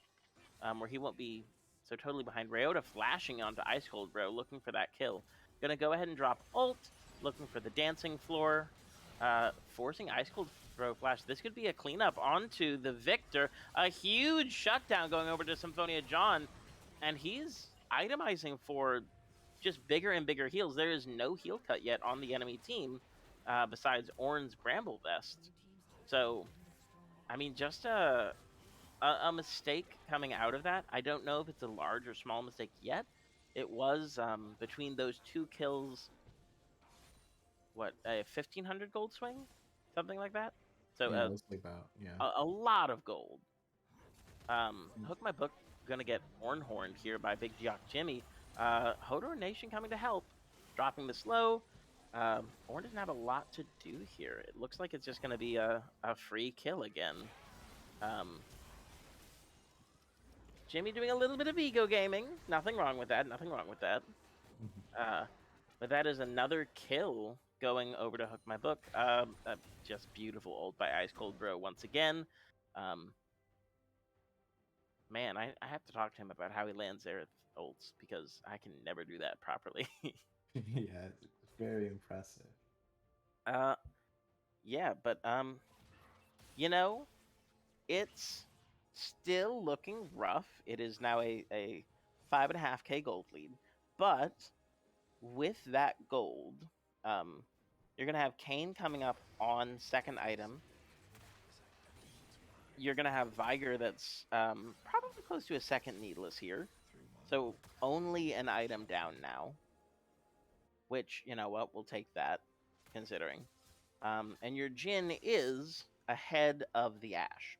where he won't be so totally behind. Ryota flashing onto Ice Cold Bro, looking for that kill. Gonna go ahead and drop ult, looking for the dancing floor, forcing Ice Cold Bro flash. This could be a cleanup onto the Victor. A huge shutdown going over to Symphonia John, and he's itemizing for just bigger and bigger heals. There is no heal cut yet on the enemy team, besides Ornn's Bramble Vest. So, I mean, just a mistake coming out of that. I don't know if it's a large or small mistake yet. It was between those two kills, what, a 1,500 gold swing? Something like that? So Yeah, mostly about, yeah. a lot of gold. Hook My Book gonna get horned here by Big Jock Jimmy. Hodor Nation coming to help, dropping the slow. Ornn doesn't have a lot to do here. It looks like it's just gonna be a free kill again. Jimmy doing a little bit of ego gaming. Nothing wrong with that. Nothing wrong with that. But that is another kill going over to Hook My Book. Just beautiful ult by Ice Cold Bro once again. Man, I have to talk to him about how he lands Aerith ults, because I can never do that properly. Yeah, it's very impressive. Yeah, but you know, it's still looking rough. It is now a 5.5k gold lead, but with that gold, you're gonna have Kayn coming up on second item. You're gonna have Viger that's probably close to a second needless here, so only an item down now. Which, you know what, we'll take that, considering. And your Jhin is ahead of the Ashe.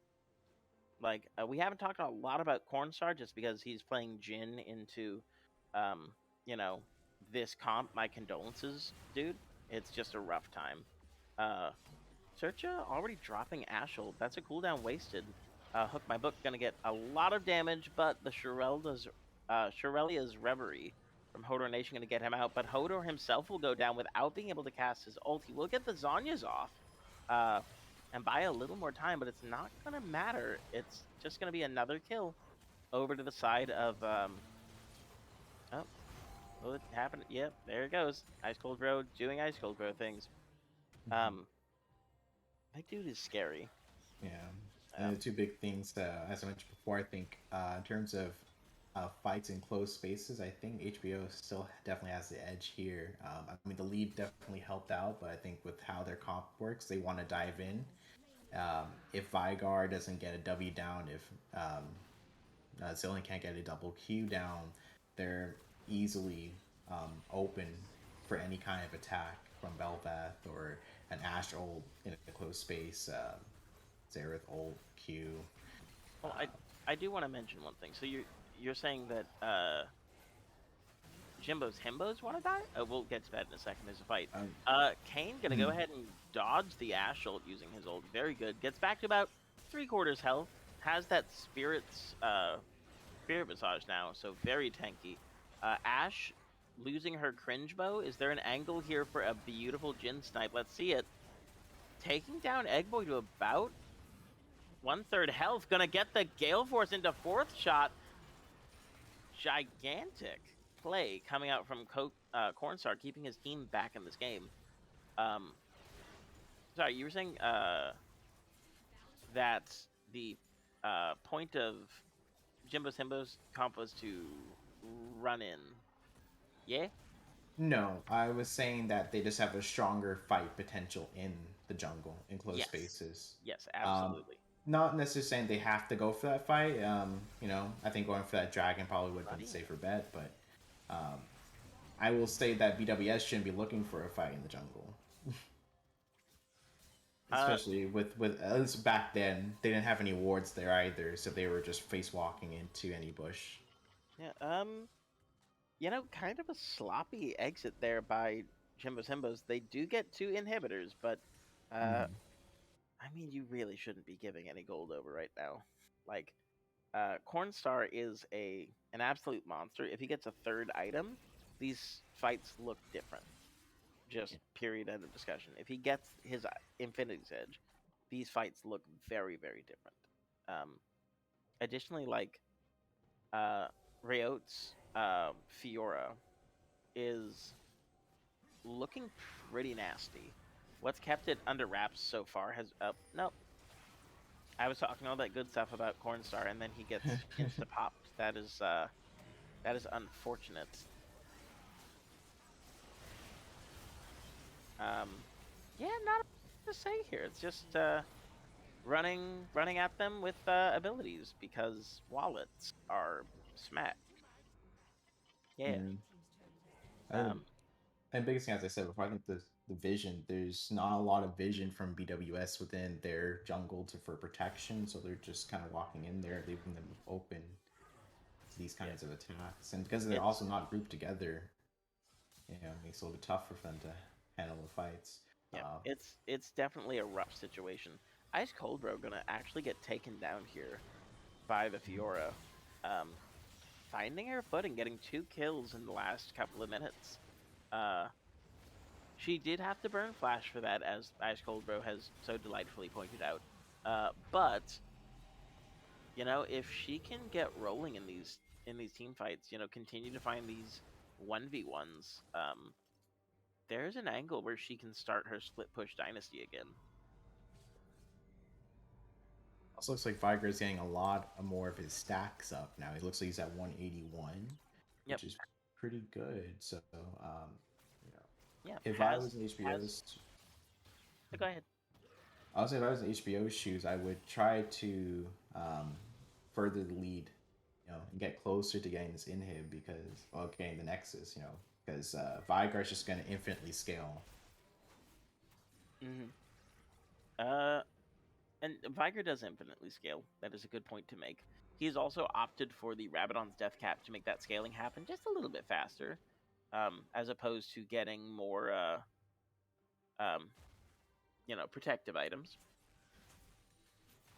Like, we haven't talked a lot about Cornstar just because he's playing Jhin into, you know, this comp. My condolences, dude. It's just a rough time. Searcha already dropping Ashe ult. That's a cooldown wasted. Hook My Book gonna get a lot of damage, but the Shirelia's Reverie from Hodor Nation gonna get him out, but Hodor himself will go down without being able to cast his ult. He will get the Zhonya's off, and buy a little more time, but it's not gonna matter. It's just gonna be another kill over to the side of, oh, will it happen? Yep, there it goes. Ice Cold Bro doing Ice Cold Bro things. That dude is scary. Yeah, and the two big things, as I mentioned before, I think in terms of fights in closed spaces, I think HBO still definitely has the edge here. I mean, the lead definitely helped out, but I think with how their comp works, they want to dive in. If Vigar doesn't get a W down, if Zillion can't get a double Q down, they're easily open for any kind of attack from Bel'Veth or an Ashe ult in a closed space, Xerath ult, Q. Well, I do want to mention one thing. So you're saying that Jimbo's Himbos want to die? We'll get to that in a second. There's a fight. Kayn gonna go ahead and dodge the Ashe ult using his ult. Very good. Gets back to about 3/4 health. Has that spirit massage now, so very tanky. Ashe losing her cringe bow. Is there an angle here for a beautiful Jhin snipe? Let's see it. Taking down Eggboy to about 1/3 health. Gonna get the Gale Force into 4th shot. Gigantic play coming out from Cornstar, keeping his team back in this game. Sorry, you were saying that the point of Jimbo's Himbo's comp was to run in. Yeah? No, I was saying that they just have a stronger fight potential in the jungle, in closed Yes. spaces. Yes, absolutely. Not necessarily saying they have to go for that fight. I think going for that dragon probably would have been a Buddy. safer bet, but I will say that BWS shouldn't be looking for a fight in the jungle. Especially with at least back then, they didn't have any wards there either, so they were just face walking into any bush. Yeah, kind of a sloppy exit there by Jimbo's Himbos. They do get 2 inhibitors, but I mean, you really shouldn't be giving any gold over right now. Like, Cornstar is an absolute monster. If he gets a 3rd item, these fights look different. Just period, end of discussion. If he gets his Infinity's Edge, these fights look very, very different. Additionally, like Ryot's Fiora is looking pretty nasty. What's kept it under wraps so far has nope. I was talking all that good stuff about Cornstar, and then he gets insta popped. That is unfortunate. Yeah, not to say here. It's just running at them with abilities because wallets are smack. Yeah. And biggest thing, as I said before, I think the vision. There's not a lot of vision from BWS within their jungle for protection, so they're just kind of walking in there, leaving them open to these kinds of attacks. And because they're also not grouped together, it makes it a little bit tougher for them to handle the fights. Yeah, it's definitely a rough situation. Ice Cold Bro gonna actually get taken down here by the Fiora, finding her footing, getting 2 kills in the last couple of minutes. She did have to burn Flash for that, as Ice Cold Bro has so delightfully pointed out. But if she can get rolling in these team fights, continue to find these 1v1s, there's an angle where she can start her split push dynasty again. Also looks like Viger is getting a lot more of his stacks up now. It looks like he's at 181, which is pretty good. So, yeah. If I was in HBO's, go ahead. I would say if I was in HBO's shoes, I would try to further the lead, and get closer to getting this inhib getting the Nexus, because Vigar is just going to infinitely scale. And Viger does infinitely scale. That is a good point to make. He's also opted for the Rabadon's Death Cap to make that scaling happen just a little bit faster, as opposed to getting more, protective items.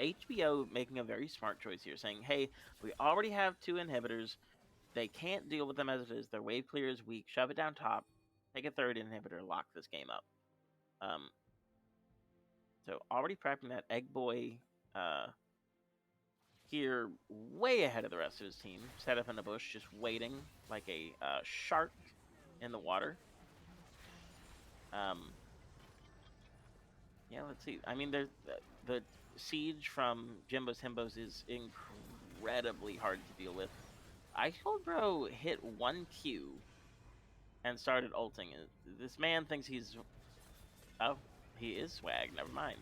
HBO making a very smart choice here, saying, hey, we already have 2 inhibitors. They can't deal with them as it is. Their wave clear is weak. Shove it down top. Take a 3rd inhibitor. Lock this game up. So already prepping that Egg Boy here way ahead of the rest of his team. Set up in a bush, just waiting like a shark in the water. Yeah, let's see. I mean, the siege from Jimbo's Himbos is incredibly hard to deal with. Ice Cold Bro hit 1 Q and started ulting. This man thinks he's... Oh, he is swag. Never mind.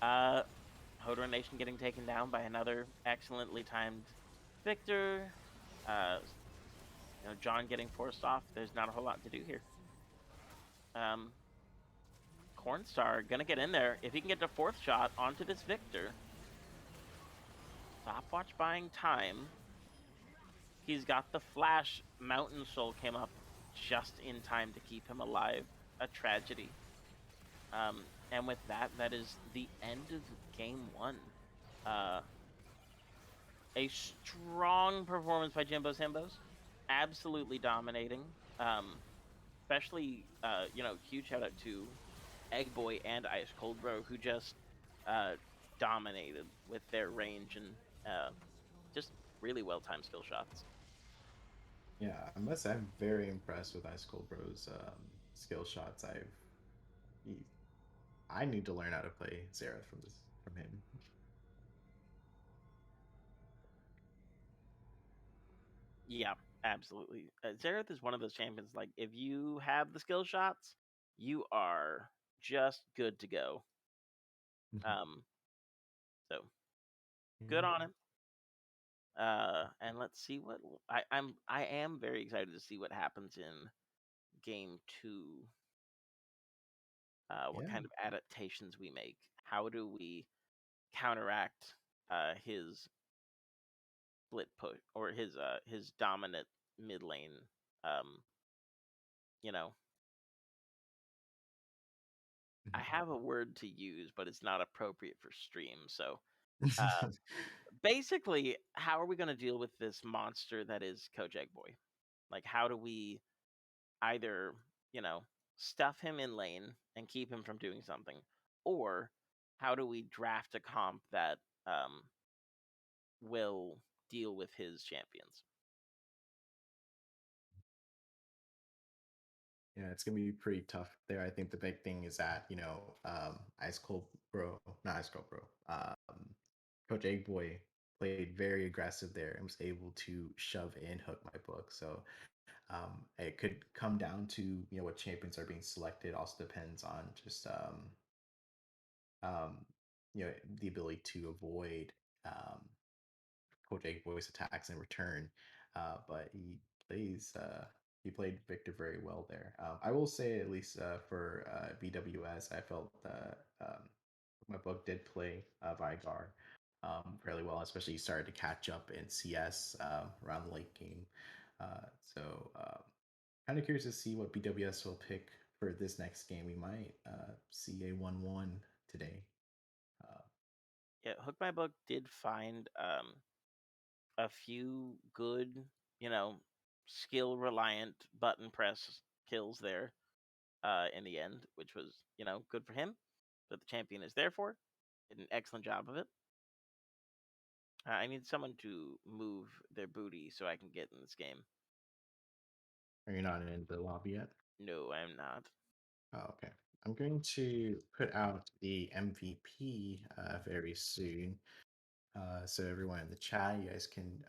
Hodor Nation getting taken down by another excellently timed Victor. John getting forced off. There's not a whole lot to do here. Cornstar gonna get in there. If he can get the 4th shot onto this Victor. Stopwatch buying time. He's got the flash. Mountain Soul came up just in time to keep him alive. A tragedy. And with that, that is the end of game 1. A strong performance by Jimbo's Himbos. Absolutely dominating. Especially, huge shout out to Egg Boy and Ice Cold Bro, who just uh, dominated with their range and uh, just really well timed skill shots. Yeah, I must say I'm very impressed with Ice Cold Bro's skill shots. He, I need to learn how to play Zera from him. Yeah, absolutely. Xerath is one of those champions. Like, if you have the skill shots, you are just good to go. Mhm. Um, so good Yeah, on him. And let's see what I am very excited to see what happens in game two. What yeah. kind of adaptations we make? How do we counteract his split push or his dominant mid lane? Um, you know, I have a word to use, but it's not appropriate for stream. So uh, Mhm. basically, how are we going to deal with this monster that is Coach Egg Boy? Like, how do we either, you know, stuff him in lane and keep him from doing something, or how do we draft a comp that will deal with his champions? Yeah, it's gonna be pretty tough there. I think the big thing is that Ice Cold Bro, not Ice Cold Bro, Coach Egg Boy played very aggressive there and was able to shove in Hook My Book. So it could come down to what champions are being selected. Also depends on just um, the ability to avoid um, Kojak voice attacks in return. But plays he played Victor very well there. I will say at least for BWS, I felt that my book did play Vigar fairly well, especially he started to catch up in CS around the late game. So kind of curious to see what BWS will pick for this next game. We might see a 1-1 today. Uh, Yeah, Hook My Book did find a few good, you know, skill reliant button press kills there in the end, which was, good for him. But the champion is there for. Did an excellent job of it. I need someone to move their booty so I can get in this game. are you not in the lobby yet? No, I'm not. Oh, okay. I'm going to put out the MVP very soon. So everyone in the chat, you guys can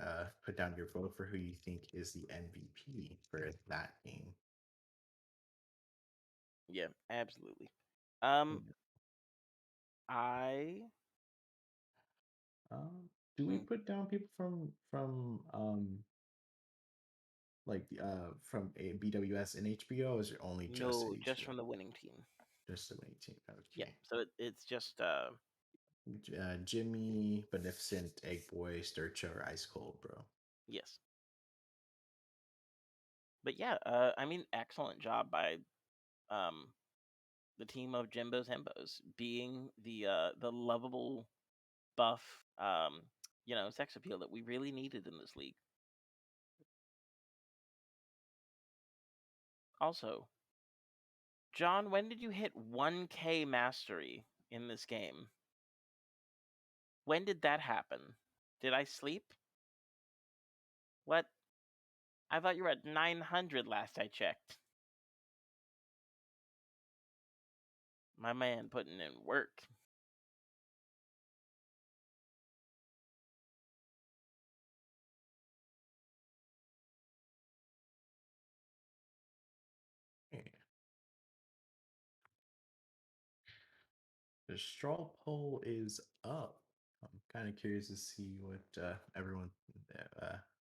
put down your vote for who you think is the MVP for that game. Yeah, absolutely. Um, Yeah. I Do we mm, put down people from a BWS and HBO? Or is it only just no, just HBO? from the winning team. Just the winning team. Yeah, Okay. so it's just Jimmy, Beneficent, Egg Boy, Sturcha, or Ice Cold, bro. yes. But yeah, I mean, excellent job by um the team of Jimbos Hembos being the lovable buff sex appeal that we really needed in this league. Also, John, when did you hit 1K mastery in this game? When did that happen? Did I sleep? What? I thought you were at 900 last I checked. My man putting in work. Yeah. The straw poll is up. I'm kind of curious to see what uh,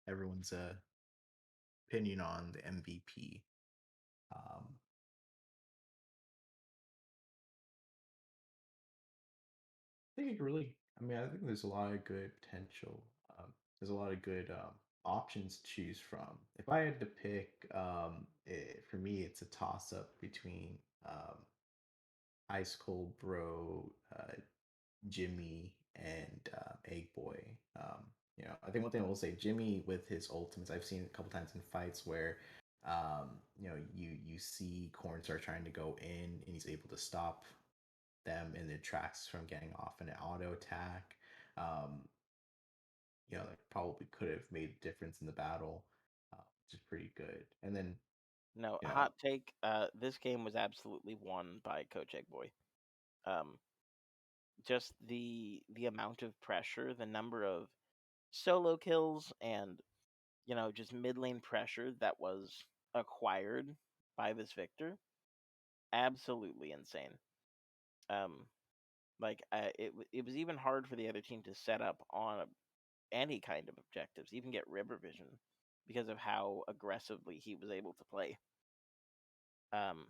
everyone's opinion on the MVP. Um, I think it really. I mean, I think there's a lot of good potential. There's a lot of good options to choose from. If I had to pick, for me, it's a toss up between Ice Cold Bro, Jimmy and Egg Boy. I think one thing I will say, Jimmy with his ultimates, I've seen a couple times in fights where, you see Corn start trying to go in and he's able to stop them in their tracks from getting off an auto attack. Um, like probably could have made a difference in the battle, which is pretty good. And then, No, you know, hot take. This game was absolutely won by Coach Eggboy. Um, just the amount of pressure, the number of solo kills, and just mid lane pressure that was acquired by this victor, absolutely insane. Um, it was even hard for the other team to set up on any kind of objectives, even get river vision, because of how aggressively he was able to play. Um,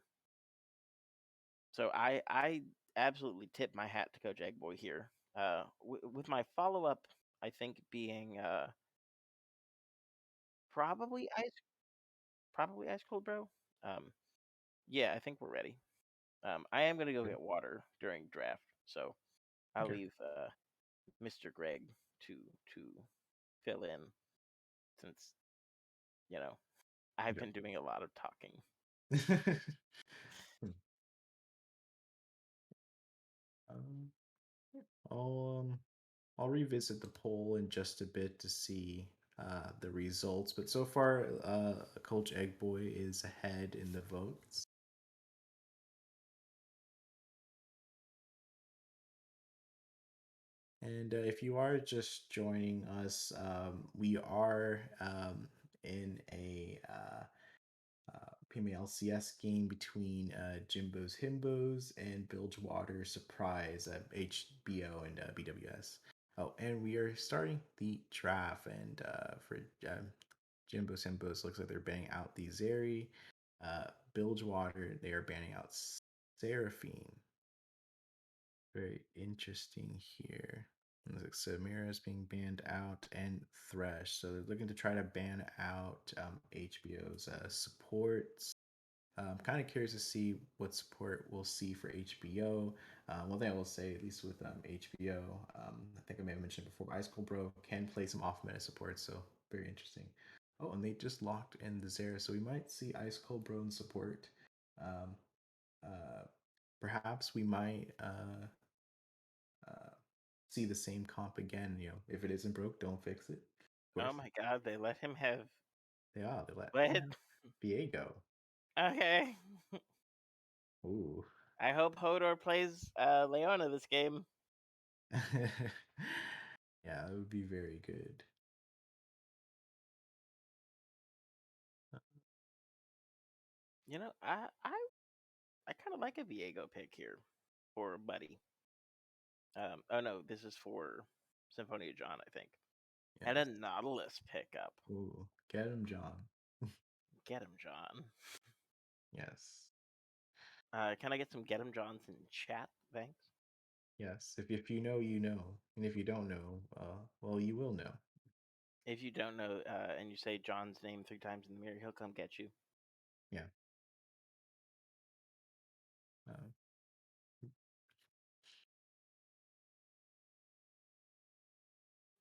so I absolutely tip my hat to Coach Eggboy here. With my follow up, I think being probably ice cold, bro. Um, yeah, I think we're ready. I am gonna go okay. get water during draft, so I'll Okay. leave Mr. Greg to to fill in since you know I've been doing a lot of talking. Hmm. um, I'll um, I'll revisit the poll in just a bit to see the results. But so far, Coach Eggboy is ahead in the votes. And if you are just joining us, we are in a PMLCS game between Jimbo's Himbos and Bilgewater Surprise, HBO and BWS. Oh, and we are starting the draft. And for Jimbo's Himbos, looks like they're banning out the Zeri. Bilgewater, they are banning out Seraphine. Very interesting here. Looks like Samira is being banned out and Thresh. So they're looking to try to ban out HBO's supports. I'm kind of curious to see what support we'll see for HBO. One thing I will say, at least with HBO, I think I may have mentioned before, Ice Cold Bro can play some off meta support, so very interesting. Oh, and they just locked in the Zera, so we might see Ice Cold Bro in support. Um, uh, Perhaps we might uh, see the same comp again. If it isn't broke, don't fix it. Of Oh course, my God, they let him have they let him what? have Viego. Okay. Ooh. I hope Hodor plays Leona this game. Yeah, that would be very good. I kind of like a Viego pick here for Buddy. Oh no, this is for Symphonia John, I think. And a Yes. Nautilus pickup. Ooh, get him, John. Get him, John. Yes. Can I get some Get him Johns in chat? Thanks. Yes. If you know, you know. And if you don't know, well, you will know. If you don't know, and you say John's name 3 times in the mirror, he'll come get you. Yeah. Uh,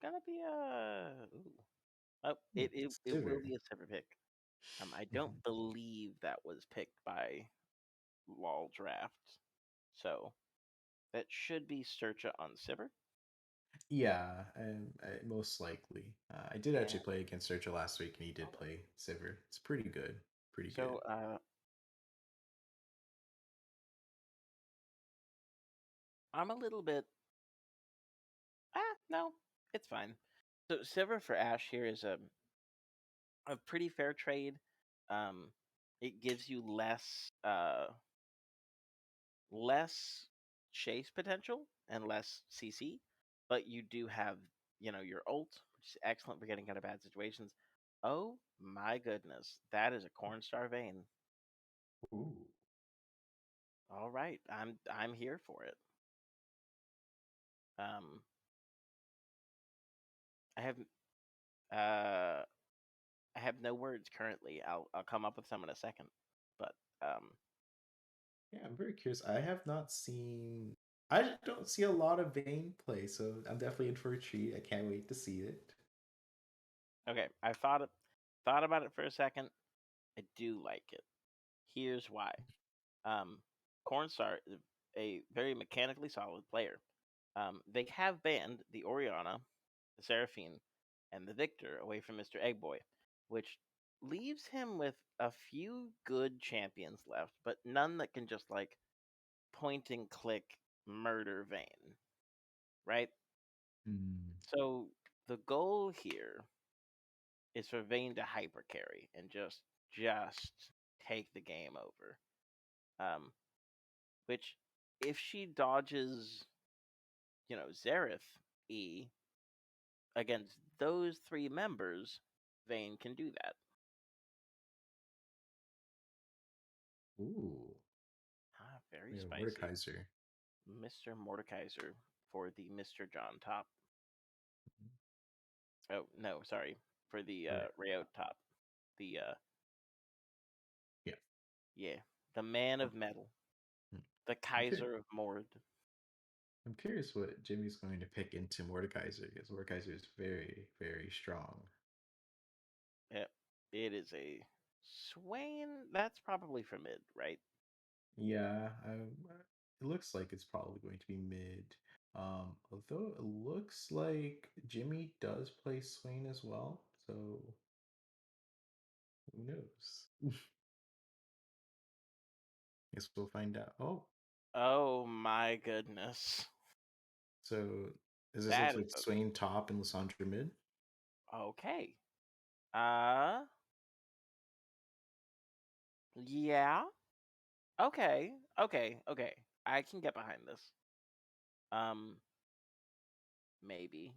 Gonna be ooh. Oh, it will Sivir. be a separate pick. I don't Mhm. believe that was picked by LOL Draft, so that should be Searcha on Sivir. Yeah, most likely. I did actually And play against Searcher last week, and he did play Sivir. It's pretty good. Pretty so good. I'm a little bit no, it's fine. So Sivir for Ash here is a pretty fair trade. Um, it gives you less chase potential and less CC, but you do have your ult, which is excellent for getting out of bad situations. Oh my goodness, that is a cornstar vein. Ooh. All right, I'm here for it. Um, I have uh I have no words currently. I'll come up with some in a second, but Yeah, I'm very curious. I have not seen. I don't see a lot of Vayne play, so I'm definitely in for a treat. I can't wait to see it. okay. I thought about it for a second. I do like it. Here's why. Um, Cornstar a very mechanically solid player. They have banned the Oriana, the Seraphine, and the Victor away from Mr. Eggboy, which leaves him with a few good champions left, but none that can just like point and click murder Vayne, right? Mm. So the goal here is for Vayne to hyper carry and just take the game over. Um, which if she dodges, Zareth E against those three members, Vayne can do that. Ooh, Very we have spicy. Mordekaiser. Mr. Mordekaiser for the Mr. John top. Mhm. Oh, no, sorry. For the Right. Rayo top. The Yeah. yeah, the man Oh, of metal, mm. the I'm curious. Kaiser of Mord. I'm curious what Jimmy's going to pick into Mordekaiser because Mordekaiser is very, very strong. Yeah, it is a Swain. That's probably for mid, right? Yeah, it looks like it's probably going to be mid. Although it looks like Jimmy does play Swain as well, so who knows? Guess we'll find out. Oh, Oh my goodness, so does this look that is like Swain top and Lissandra mid? okay. Uh, yeah. Okay. I can get behind this. Um, maybe.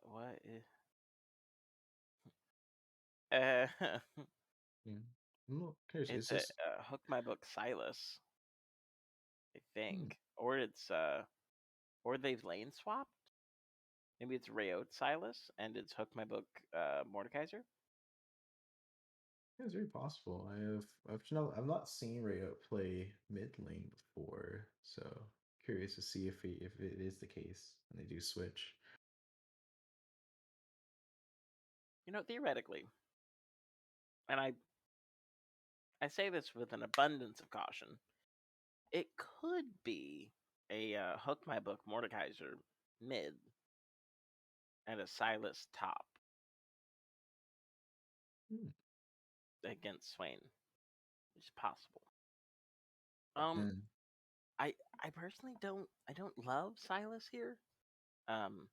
What is? Uh, Yeah. Curious. Is it's a this? Hook My Book Silas, I Hmm, think, or or they've lane swapped. Maybe it's Rayot Silas and it's Hook My Book Mordekaiser. yeah, it's very possible. I've not seen Rayo play mid lane before, so curious to see if it is the case and they do switch. Theoretically, and I say this with an abundance of caution. It could be a Hook My Book Mordekaiser mid and a Silas top Hmm. against Swain. It's possible. Um, And I personally don't love Silas here. Um,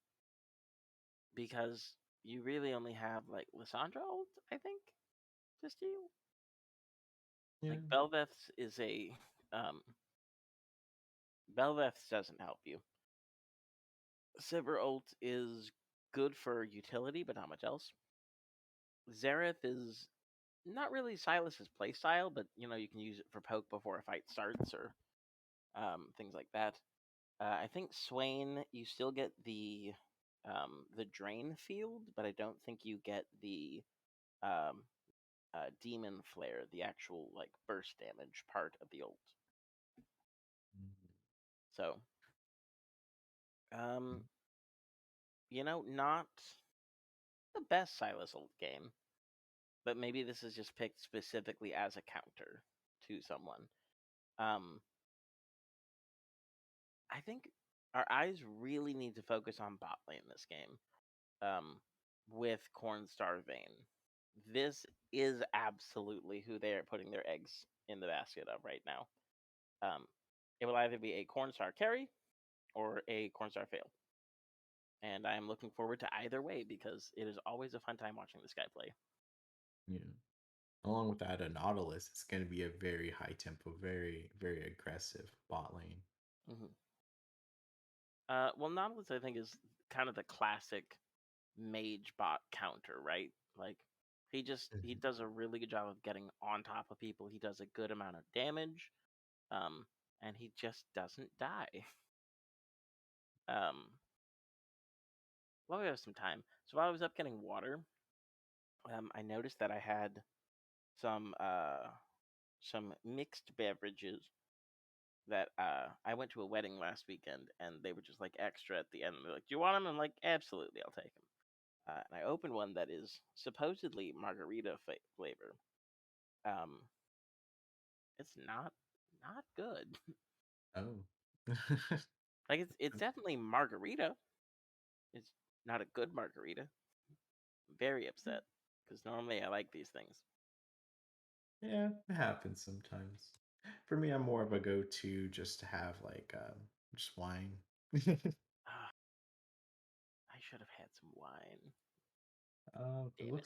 because you really only have like Lissandra ult, I think, to steal. yeah, Like Belveth's is a um Belveth's doesn't help you. Sivir ult is good for utility, but not much else. Zareth is not really Silas's playstyle, but you can use it for poke before a fight starts or things like that. I think Swain, you still get the drain field, but I don't think you get the um, demon flare, the actual like burst damage part of the ult. Mhm. So, um, not the best Silas ult game, but maybe this is just picked specifically as a counter to someone. Um, I think our eyes really need to focus on bot lane this game. Um, with Cornstar Vayne. This is absolutely who they are putting their eggs in the basket of right now. Um, it will either be a Cornstar carry or a Cornstar fail. And I am looking forward to either way because it is always a fun time watching this guy play. Yeah. Along with that, a Nautilus, it's going to be a very high tempo, very, very aggressive bot lane. Hmm. Well, Nautilus, I think, is kind of the classic mage bot counter, right? Like, he Mhm. does a really good job of getting on top of people. He does a good amount of damage, um, and he just doesn't die. Um, well, we have some time. So while I was up getting water, I noticed that I had some uh, some mixed beverages that I went to a wedding last weekend and they were just like extra at the end. They're like, "Do you want them?" I'm like, "Absolutely, I'll take them." And I opened one that is supposedly margarita flavor. Um, it's not. not good. Oh. Like it's definitely margarita. It's not a good margarita. Very upset because normally I like these things. Yeah, it happens sometimes. For me, I'm more of a go-to just to have like just wine. Ah, I should have had some wine. It Damn it.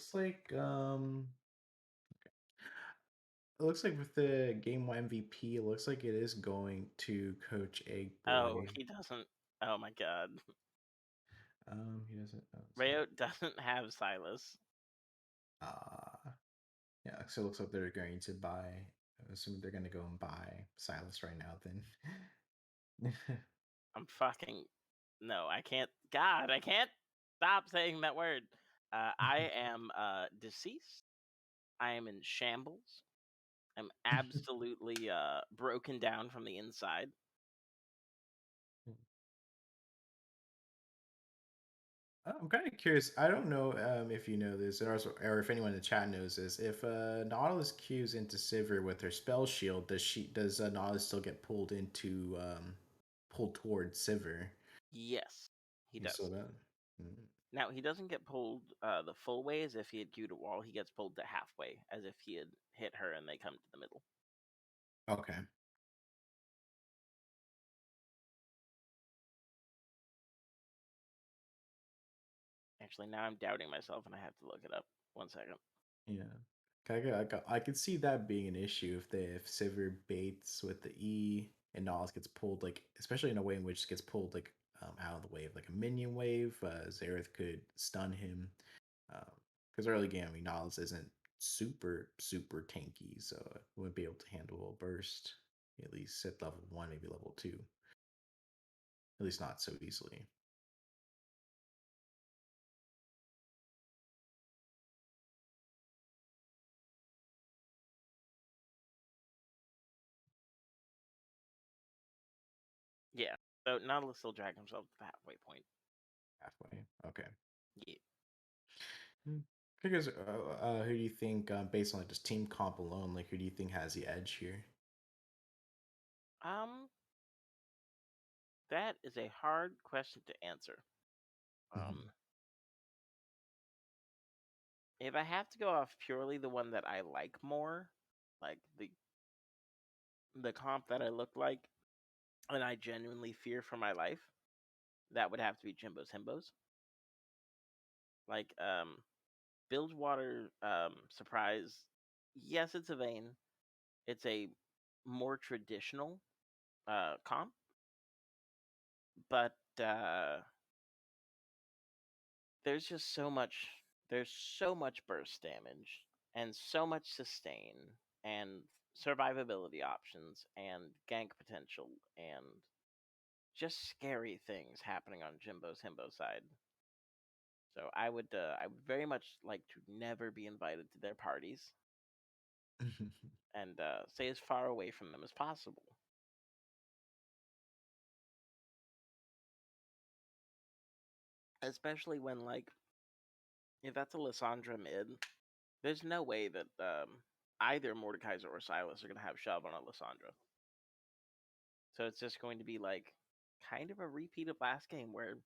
looks like with the game MVP, it looks like it is going to Coach Egg Oh, Boy. he doesn't. Oh my god. He doesn't. Oh, it's not. Rayo doesn't have Silas. Ah, yeah. So it looks like they're going to buy. I'm assuming they're going to go and buy Silas right now. Then. I'm fucking. No, I can't. God, I can't stop saying that word. I am deceased. I am in shambles. I'm absolutely broken down from the inside. I'm kind of curious. I don't know if you know this, or if anyone in the chat knows this. If Nautilus queues into Sivir with her spell shield, does Nautilus still get pulled towards Sivir? Yes, he You saw does. that? Mm, Now he doesn't get pulled the full way as if he had queued a wall. He gets pulled to halfway as if he had hit her and they come to the middle. okay. Actually, now I'm doubting myself and I have to look it up. 1 second. Yeah. I could see that being an issue if Sivir baits with the E and Nautilus gets pulled, like especially in a way in which it gets pulled like out of the wave, like a minion wave. Zareth could stun him. Because early game, I mean, Nautilus isn't super tanky, so it wouldn't be able to handle a burst. At least at level 1, maybe level 2. At least not so easily. Yeah. So Nautilus still dragged himself to the halfway point. Halfway. Okay. Yeah. Because who do you think, based on like just team comp alone, like who do you think has the edge here? Um, that is a hard question to answer. Mhm. If I have to go off purely the one that I like more, like the comp that I look like, and I genuinely fear for my life, that would have to be Jimbo's Himbos. Like Bilgewater Surprise. Yes, it's a Vayne. It's a more traditional comp, but there's just so much. There's so much burst damage and so much sustain and survivability options and gank potential and just scary things happening on Jimbo's Himbo side. So I would very much like to never be invited to their parties and stay as far away from them as possible. Especially when like if that's a Lissandra mid, there's no way that either Mordekaiser or Silas are gonna have shove on a Lissandra. So it's just going to be like kind of a repeat of last game where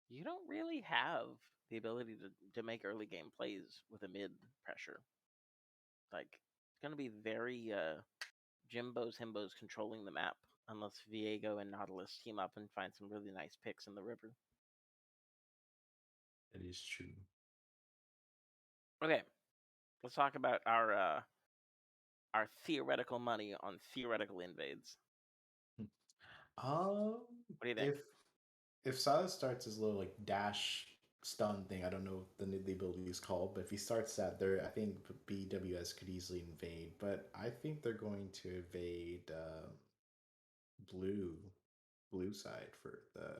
you don't really have the ability to make early game plays with a mid pressure. Like it's gonna be very Jimbo's Himbos controlling the map unless Viego and Nautilus team up and find some really nice picks in the river. That is true. Okay, let's talk about our theoretical money on theoretical invades. Um, What do you think? if Silas starts his little like dash stun thing, I don't know what the ability is called, but if he starts that, there I think BWS could easily invade. But I think they're going to invade blue blue side for the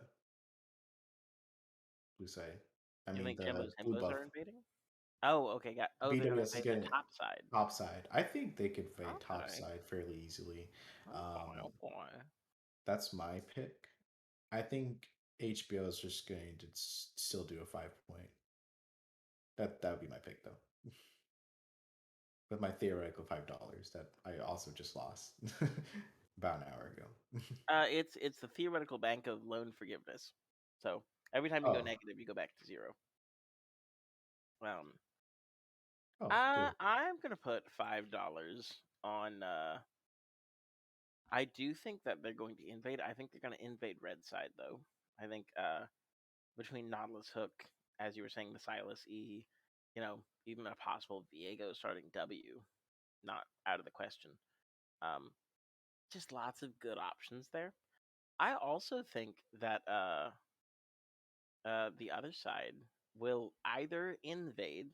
blue side. I You mean think the Jimbo's blue Himbos buff. are invading? Oh, okay, got. Oh, they're gonna BWS is invade the getting top side. top side. I think they could invade top Okay. side fairly easily. Oh boy. Um, Oh boy. that's my pick. I think HBO is just going to still do a 5 point. That would be my pick though. With my theoretical $5 that I also just lost. about an hour ago. It's the theoretical bank of loan forgiveness. So every time you go Oh, negative, you go back to 0. Um, oh, cool. I'm gonna put $5 on. I do think that they're going to invade. I think they're going to invade red side though. I think between Nautilus Hook, as you were saying, the Silas E, even a possible Viego starting W, not out of the question. Um, just lots of good options there. I also think that the other side will either invade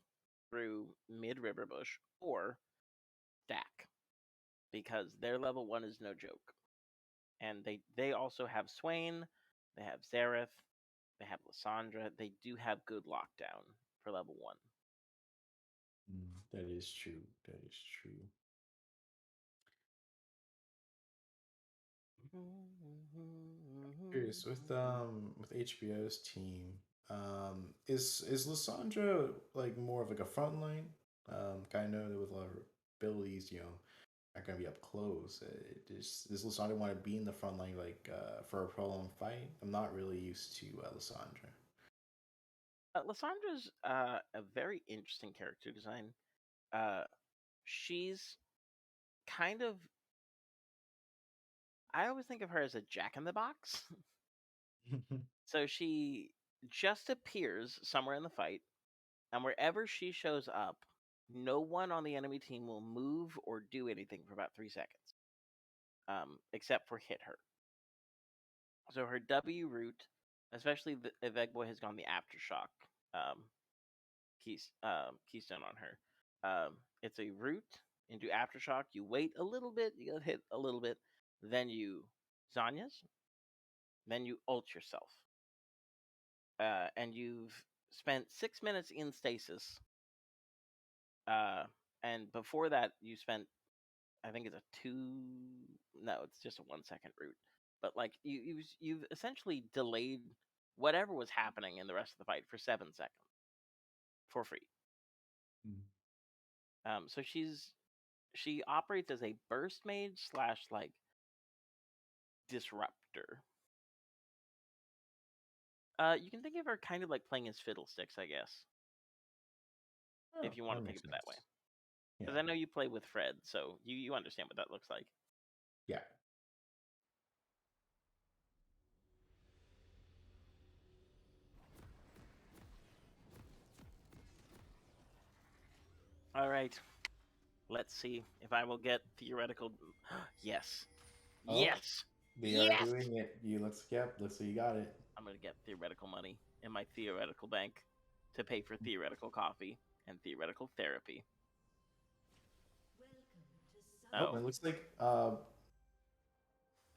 through mid River Bush or DAC because their level 1 is no joke. And they also have Swain, they have Zareth, they have Lysandra. They do have good lockdown for level 1. That is true. That is true. Curious with HBO's team, is Lysandra like more of like a frontline? Kind of with a lot of abilities, not gonna be up close. Does Lysandra want to be in the front line like for a prolonged fight? I'm not really used to Lysandra. Lysandra's a very interesting character design. She's kind of. I always think of her as a jack in the box. So she just appears somewhere in the fight, and wherever she shows up, no one on the enemy team will move or do anything for about 3 seconds, except for hit her. So her W route, especially if Eggboy has gone the aftershock um, keystone on her, it's a route into aftershock. You wait a little bit, you get hit a little bit, then you Zanya's, then you ult yourself, and you've spent 6 minutes in stasis. Uh, and before that, you spent, I think it's a two. No, it's just a 1 second route. But like you've essentially delayed whatever was happening in the rest of the fight for 7 seconds for free. Mm. So she operates as a burst mage slash like disruptor. You can think of her kind of like playing as fiddlesticks, I guess, if Oh, you want that to think makes of it that way. sense. Because Yeah, I know you play with Fred, so you understand what that looks like. yeah. All right, let's see if I will get theoretical. Yes, Oh, yes, they are yes. doing it. You looks yep. Looks like you got it. I'm gonna get theoretical money in my theoretical bank to pay for theoretical coffee and theoretical therapy. Welcome to Oh, Oh, it looks like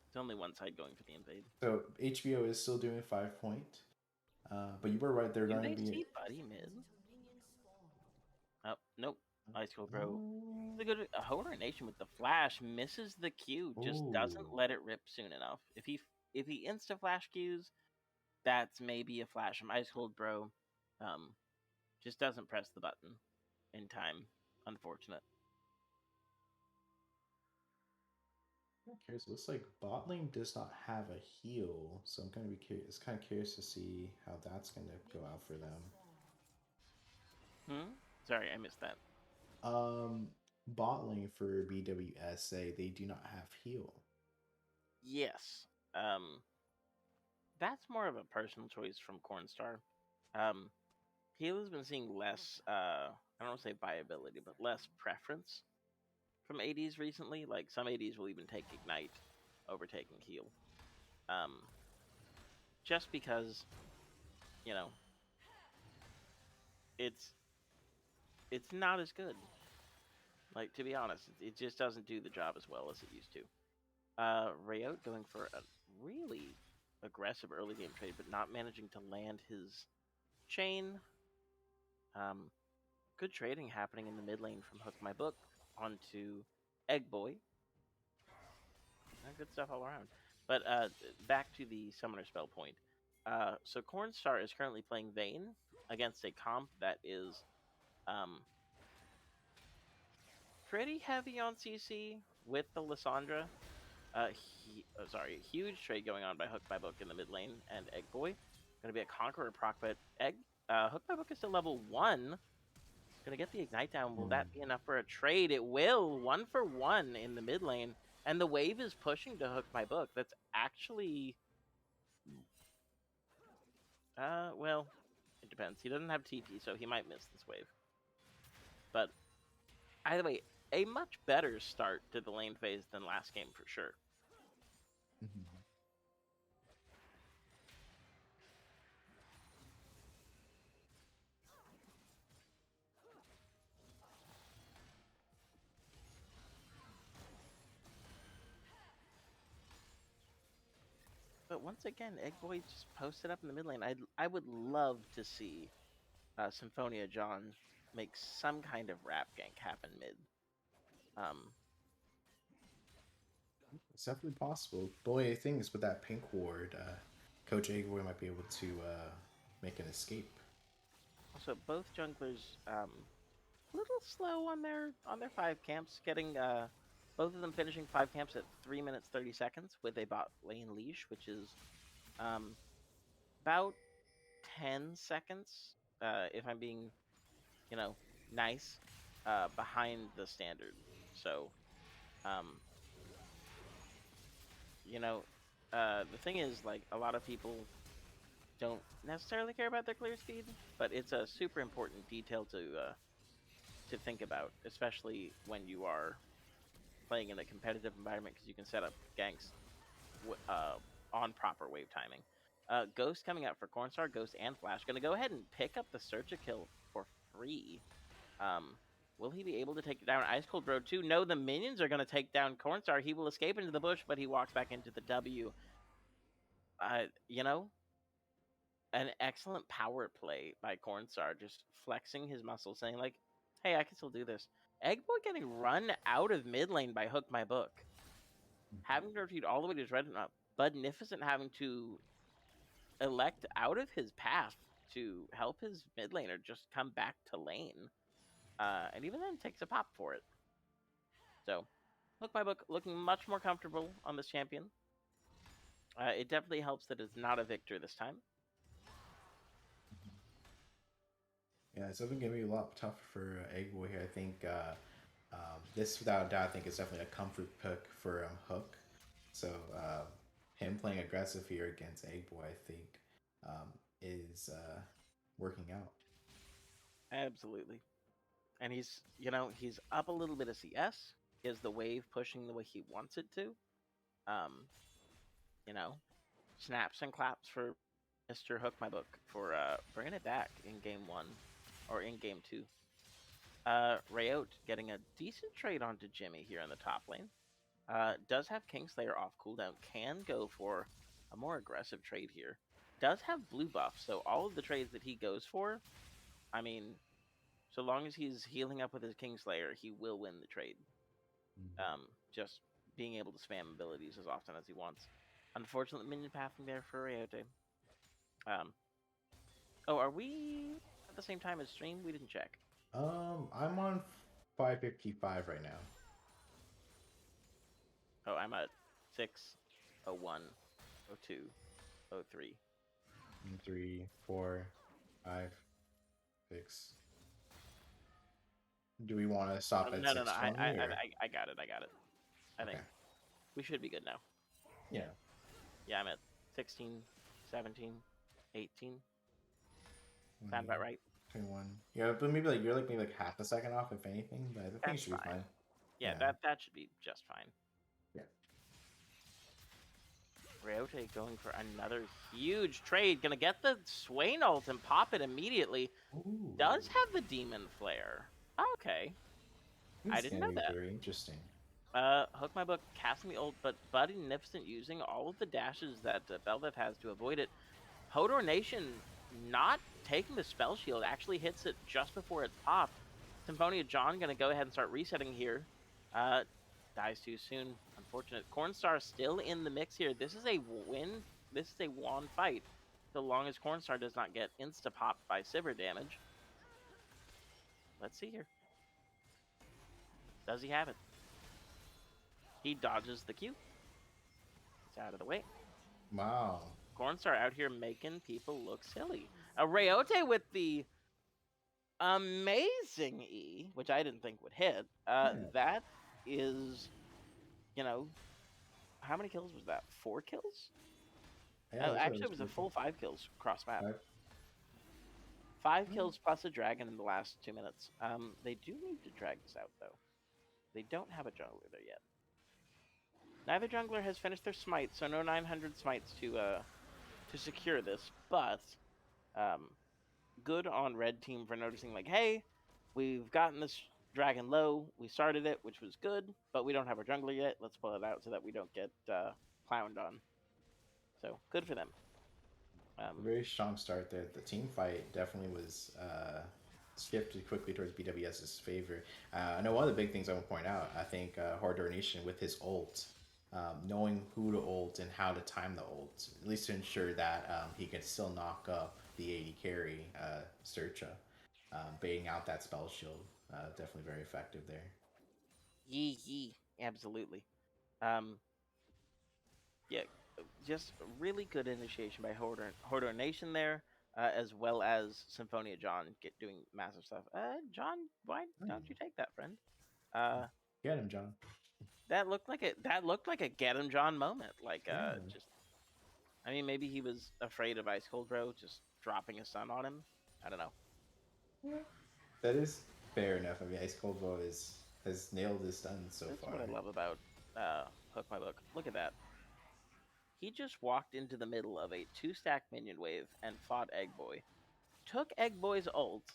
it's only one side going for the invade. so HBO is still doing 5 point. But you were right. They're Do going to they be. see Buddy mid? until minions spawn. Oh, nope. Ice Cold Bro. Oh, The good Horror Nation with the flash misses the Q, just doesn't oh. let it rip soon enough. If he insta flash Qs, that's maybe a flash from Ice Cold Bro. Um, just doesn't press the button in time. Unfortunate. Okay, so it looks like bot lane does not have a heal, so I'm gonna be curious. Kind of curious to see how that's gonna go out Minions for have them. spawned. Sorry, I missed that. Bot lane for BWS they do not have heal. Yes. That's more of a personal choice from Cornstar. Um, Heal has been seeing less. I don't want to say viability, but less preference from ADs recently. Like some ADs will even take Ignite over taking Heal. Um, just because you know it's it's not as good. Like to be honest, it just doesn't do the job as well as it used to. Rayot going for a really aggressive early game trade, but not managing to land his chain. Um, Good trading happening in the mid lane from Hook My Book onto Egg Boy. Good stuff all around. But back to the summoner spell point. So Cornstar is currently playing Vayne against a comp that is um, pretty heavy on CC with the Lysandra. Huge trade going on by Hook by Book in the mid lane, and Egg Boy gonna be a Conqueror proc, but Hook by Book is still level 1. Gonna get the Ignite down. Will that be enough for a trade? It will. 1-for-1 in the mid lane, and the wave is pushing to Hook my Book. That's actually, well, it depends. He doesn't have TP, so he might miss this wave. But either way, a much better start to the lane phase than last game for sure. Mhm. But once again, Egg Boy just posted up in the mid lane. I would love to see Symphonia John make some kind of rap gank happen mid. It's definitely possible. Boy, I think is with that pink ward, Coach Eggboy might be able to make an escape. Also, both junglers a little slow on their 5 camps, getting both of them finishing 5 camps at 3 minutes 30 seconds with a bot lane leash, which is about 10 seconds, if I'm being, nice, behind the standard. So, the thing is, like, a lot of people don't necessarily care about their clear speed, but it's a super important detail to think about, especially when you are playing in a competitive environment, because you can set up ganks on proper wave timing. Ghost coming out for Cornstar, Ghost and Flash. Going to go ahead and pick up the Search a Kill for free. Will he be able to take down Ice Cold Road 2? No, the minions are going to take down Cornstar. He will escape into the bush, but he walks back into the W. You know, an excellent power play by Cornstar, just flexing his muscles, saying like, hey, I can still do this. Eggboy getting run out of mid lane by Hook My Book. Having to retreat all the way to his red, Budnificent having to elect out of his path to help his mid laner just come back to lane. And even then takes a pop for it. So, Hook My Book looking much more comfortable on this champion. It definitely helps that it's not a victor this time. Yeah, it's definitely gonna be a lot tougher for Eggboy here. I think this, without a doubt, I think is definitely a comfort pick for Hook. So him playing aggressive here against Eggboy, I think, is working out. Absolutely. And he's up a little bit of CS. He has the wave pushing the way he wants it to. Um, you know, snaps and claps for Mr. Hook My Book for bringing it back in game 1 or in game 2. Rayot getting a decent trade onto Jimmy here in the top lane. Does have Kingslayer off cooldown, can go for a more aggressive trade here. Does have blue buff, so all of the trades that he goes for, I mean, so long as he's healing up with his Kingslayer, he will win the trade. Just being able to spam abilities as often as he wants. Unfortunately, minion pathing there for Rayote. Oh, are we at the same time as stream? We didn't check. I'm on 555 right now. Oh, I'm at 6:01, 02, 03. 3, 4, 5, 6. Do we want to stop at No. 620? I got it. I think we should be good now. Yeah. Yeah, I'm at 16, 17, 18. Sound about right? 21. Yeah, but maybe like you're like maybe like half a second off, if anything. But I think it should be fine. Yeah, that should be just fine. Yeah. Rayote going for another huge trade. Gonna get the Swain ult and pop it immediately. Ooh. Does have the Demon Flare. Okay. I didn't know that. Very interesting. Hook My Book casting the ult, but Budnificent using all of the dashes that Bel'Veth has to avoid it. Hodor Nation not taking the spell shield, actually hits it just before it's popped. Symphonia John gonna go ahead and start resetting here. Dies too soon. Unfortunate. Cornstar still in the mix here. This is a win. This is a won fight. So long as Cornstar does not get insta-popped by Sivir damage. Let's see here. Does he have it? He dodges the Q. It's out of the way. Wow. Cornstar out here making people look silly. Rayote with the amazing E, which I didn't think would hit. Yeah. That is, you know, how many kills was that? 4 kills? Yeah, Oh, that's what I actually, it was was a thinking. full 5 kills cross map. Five. 5 Oh, kills plus a dragon in the last 2 minutes. They do need to drag this out though. They don't have a jungler there yet. Neither jungler has finished their smite, so no 900 smites to secure this. But um, good on red team for noticing, like, hey, we've gotten this dragon low. We started it, which was good, but we don't have our jungler yet. Let's pull it out so that we don't get clowned on. So good for them. A very strong start there. The team fight definitely was shifted quickly towards BWS's favor. I know one of the big things I want to point out, I think Hardor Nation with his ult, knowing who to ult and how to time the ult, at least to ensure that he can still knock up the AD carry, Searcha, baiting out that spell shield. Definitely very effective there. Yee, absolutely. Um, yeah, just really good initiation by Hodor Nation there, as well as Symphonia John doing massive stuff. John, why don't you take that, friend? Uh, Get him, John. that looked like a get him John moment. Like, Yeah. just I mean, maybe he was afraid of Ice Cold Bro just dropping a stun on him. I don't know. Yeah. That is fair enough. I mean, Ice Cold Bow has nailed his stun so That's what far. I love about Hook My Book. Look at that. He just walked into the middle of a 2-stack minion wave and fought Egg Boy. Took Egg Boy's ult,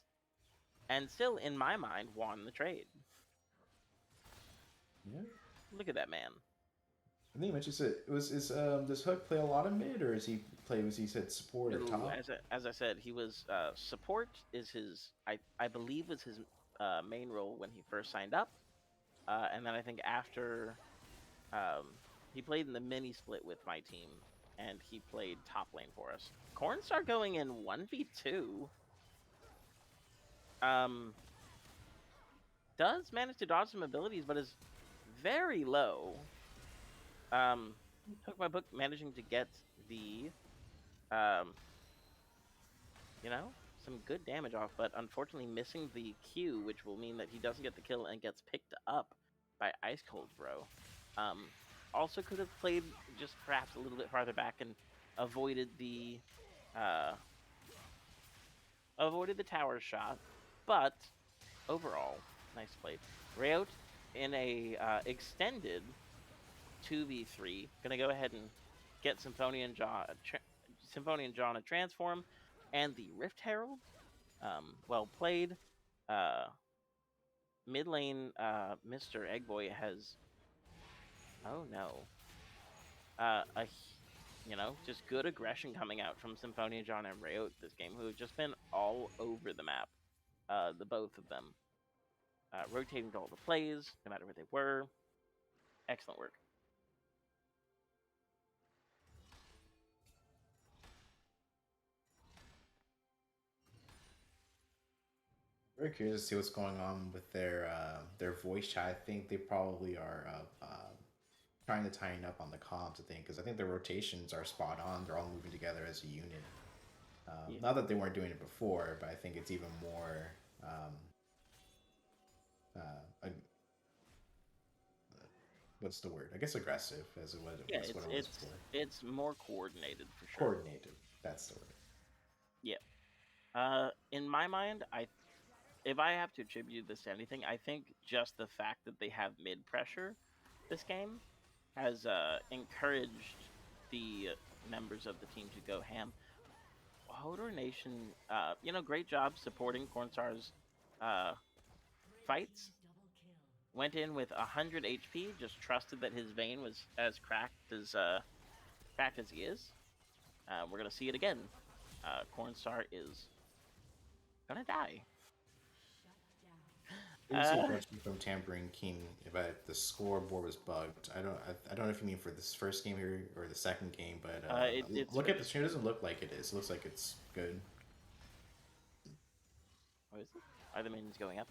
and still, in my mind, won the trade. Yeah. Look at that man. I think you mentioned it was does Hook play a lot of mid or is he play was he said support or No, top? as I said, he was support is his I believe was his main role when he first signed up, and then I think after he played in the mini split with my team, and he played top lane for us. Cornstar going in 1v2. Um, does manage to dodge some abilities, but is very low. Hook My Book managing to get the um, some good damage off, but unfortunately missing the Q, which will mean that he doesn't get the kill and gets picked up by Ice Cold Bro. Um, also could have played just perhaps a little bit farther back and avoided the uh, tower shot, but overall, nice play. Rayout in a extended 2v3, gonna go ahead and get Symphonia and John a transform, and the Rift Herald. Well played. Uh, Mid lane, Mr. Eggboy has. Oh no. Just good aggression coming out from Symphonia John and Rayout this game, who have just been all over the map. The both of them. Rotating to all the plays, no matter where they were. Excellent work. Very curious to see what's going on with their voice chat. I think they probably are trying to tighten up on the comms. I think because I think their rotations are spot on. They're all moving together as a unit. Yeah. Not that they weren't doing it before, but I think it's even more. Uh, what's the word? I guess aggressive as it was. Yeah, That's what it was before. it's more coordinated for sure. Coordinated. That's the word. Yeah. In my mind, if I have to attribute this to anything, I think just the fact that they have mid pressure this game has encouraged the members of the team to go ham. Hodor Nation, great job supporting Cornstar's fights. Went in with 100 HP, just trusted that his Vayne was as cracked as he is. We're gonna see it again. Cornstar is gonna die. I did see a question from Tampering King about the scoreboard was bugged. I don't know if you mean for this first game here or the second game, but It's look for at the stream. It doesn't look like it is. It looks like it's good. What is it? Are the minions going up?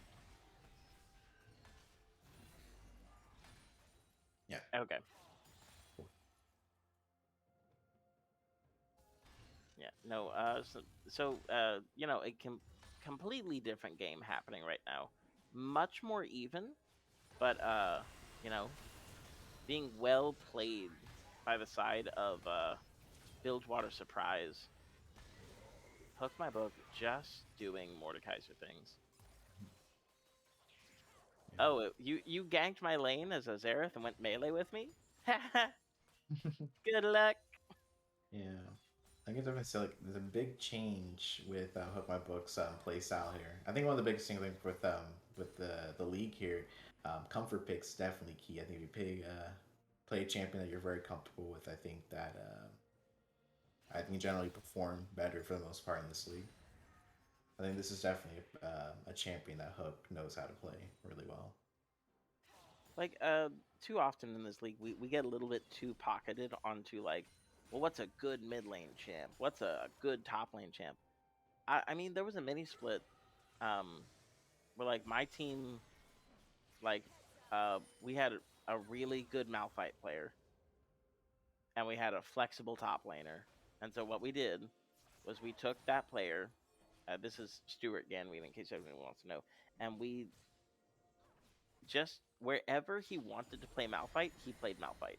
Yeah. Okay. No, you know, completely different game happening right now. Much more even, but you know, being well played by the side of Bilgewater Surprise. Hook my book, just doing Mordekaiser things. Oh, you ganked my lane as a Xerath and went melee with me? Good luck. Yeah. I guess I would say like there's a big change with Hook My Book's play style here. I think one of the biggest things like, with the league here, comfort picks definitely key. I think if you play a champion that you're very comfortable with, I think generally perform better for the most part in this league. I think this is definitely a champion that Hook knows how to play really well. Like too often in this league we get a little bit too pocketed onto like, well, what's a good mid lane champ? What's a good top lane champ? I mean there was a mini split um where like my team like we had a really good Malphite player and we had a flexible top laner. And so what we did was we took that player, this is Stuart Ganweed in case anyone wants to know, and we just wherever he wanted to play Malphite, he played Malphite.